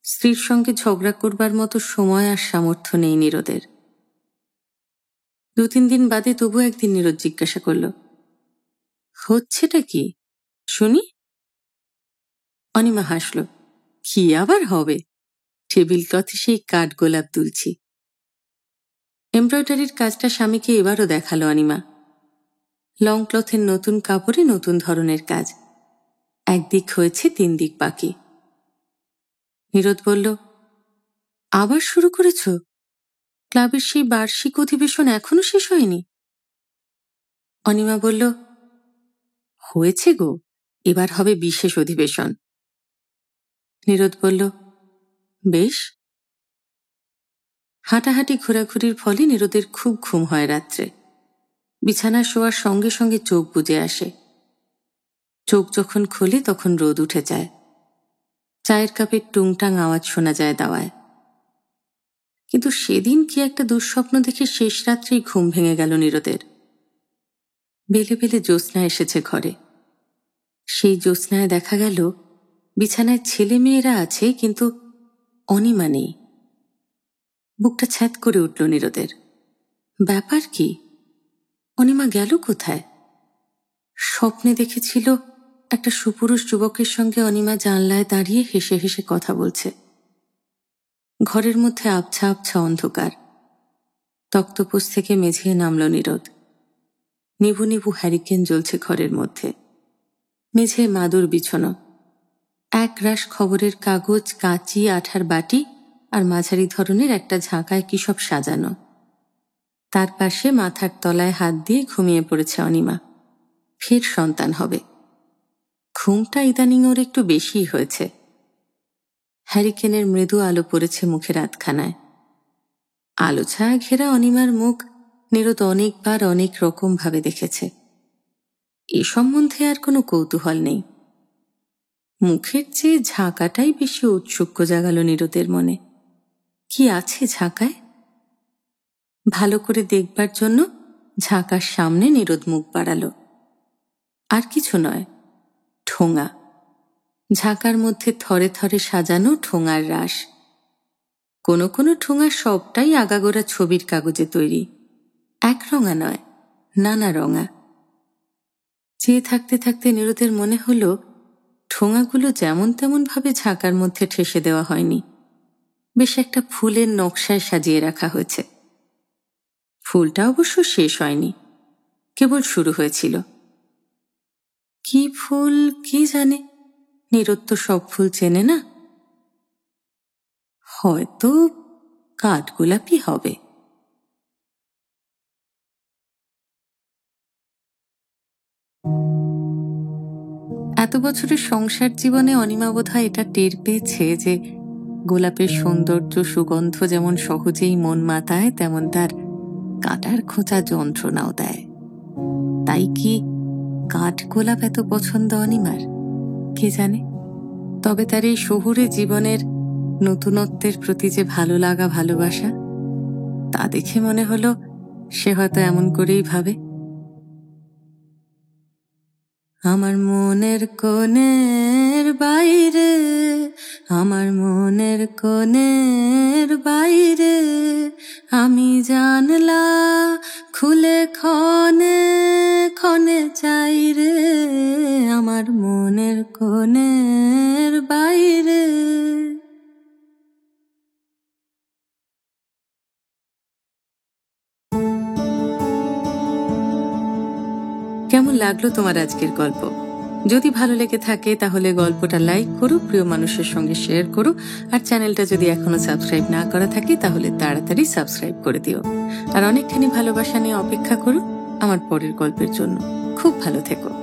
স্ত্রীর সঙ্গে ঝগড়া করবার মতো সময় আর সামর্থ্য নেই নীরদের। 2-3 দিন বাদে তবু একদিন নীরদ জিজ্ঞাসা করল, হচ্ছেটা কি শুনি? অনিমা হাসল। কি আবার হবে, টেবিল ক্লথে সেই কাঠ গোলাপ তুলছি। এমব্রয়ডারির কাজটা স্বামীকে এবারও দেখালো অনিমা। লং ক্লথের নতুন কাপড়ে নতুন ধরনের কাজ, একদিক হয়েছে 3 দিক বাকি। নীরদ বলল, আবার শুরু করেছ? ক্লাবের সেই বার্ষিক অধিবেশন এখনো শেষ হয়নি? অনিমা বলল, হয়েছে গো, এবার হবে বিশেষ অধিবেশন। নীরদ বলল, বেশ। হাঁটাহাঁটি ঘোরাঘুরির ফলে নীরদের খুব ঘুম হয় রাত্রে। বিছানায় শোয়ার সঙ্গে সঙ্গে চোখ বুজে আসে। চোখ যখন খোলে তখন রোদ উঠে যায়, চায়ের কাপের টুংটাং আওয়াজ শোনা যায় দাওয়ায়। কিন্তু সেদিন কি একটা দুঃস্বপ্ন দেখে শেষ রাত্রেই ঘুম ভেঙে গেল নীরদের। বেলে বেলে জ্যোৎস্না এসেছে ঘরে। সেই জ্যোৎস্নায় দেখা গেল বিছানায় ছেলে মেয়েরা আছে, কিন্তু অনিমা নেই। বুকটা ছ্যাঁত করে উঠল নীরদের। ব্যাপার কি? অনিমা গেল কোথায়? স্বপ্নে দেখেছিল একটা সুপুরুষ যুবকের সঙ্গে অনিমা জানলায় দাঁড়িয়ে হেসে হেসে কথা বলছে। ঘরের মধ্যে আবছা আবছা অন্ধকার। তক্তপোষ থেকে মেঝেয়ে নামল নীরদ। নিভু নিভু হ্যারিকেন জ্বলছে ঘরের মধ্যে। মেঝে মাদুর বিছানো, একরাশ খবরের কাগজ, কাঁচি, আঠার বাটি আর মাঝারি ধরনের একটা ঝাঁকায় কি সব সাজানো। তার পাশে মাথার তলায় হাত দিয়ে ঘুমিয়ে পড়েছে অনিমা। ফের সন্তান হবে। ঘুমটা ইদানিং ওর একটু বেশিই হয়েছে। হ্যারিকেনের মৃদু আলো পড়েছে মুখের আধখানায়। আলো ছায়া ঘেরা অনিমার মুখ নিরুত অনেকবার অনেক রকম ভাবে দেখেছে। এ সম্বন্ধে আর কোনো কৌতূহল নেই। মুখের চেয়ে ঝাঁকাটাই বেশি ঔৎসুক্য জাগালো নিরুতের মনে। কি আছে ঝাঁকায়? ভালো করে দেখবার জন্য ঝাঁকার সামনে নিরুত মুখ বাড়ালো। আর কিছু নয়, ঠোঙা। ঝাঁকার মধ্যে থরে থরে সাজানো ঠোঙার রাশ। কোনো কোনো ঠোঙা সবটাই আগাগোড়া ছবির কাগজে তৈরি। এক রঙা নয়, নানা রঙা। চেয়ে থাকতে থাকতে নিরুতের মনে হলো ঠোঙাগুলো যেমন তেমন ভাবে ঝাঁকার মধ্যে ঠেসে দেওয়া হয়নি। বেশ একটা ফুলের নকশায় সাজিয়ে রাখা হয়েছে। ফুলটা অবশ্য শেষ হয়নি, কেবল শুরু হয়েছিল। কি ফুল কি জানে, নিরুত তো সব ফুল চেনে না। হয়তো কাঠগোলাপই হবে। এত বছরের সংসার জীবনে অনিমা বোধহয় এটা টের পেয়েছে যে গোলাপের সৌন্দর্য সুগন্ধ যেমন সহজেই মন মাতায়, তেমন তার কাঁটার খোঁচা যন্ত্রণাও দেয়। তাই কি কাঠগোলাপ এত পছন্দ অনিমার? কে জানে। তবে তার এই শহুরে জীবনের নতুনত্বের প্রতি যে ভালো লাগা ভালোবাসা, তা দেখে মনে হলো সে হয়তো এমন করেই ভাবে। আমার মনের কোণের বাইরে, আমার মনের কোণের বাইরে, আমি জানলা খুলে ক্ষণে ক্ষণে চাই রে, আমার মনের কোণের বাইরে। কেমন লাগলো তোমার আজকের গল্প? যদি ভালো লেগে থাকে তাহলে গল্পটা লাইক করো, প্রিয় মানুষের সঙ্গে শেয়ার করো, আর চ্যানেলটা যদি এখনো সাবস্ক্রাইব না করা থাকে তাহলে তাড়াতাড়ি সাবস্ক্রাইব করে দিও। আর অনেকখানি ভালোবাসা নিয়ে অপেক্ষা করো আমার পরের গল্পের জন্য। খুব ভালো থেকো।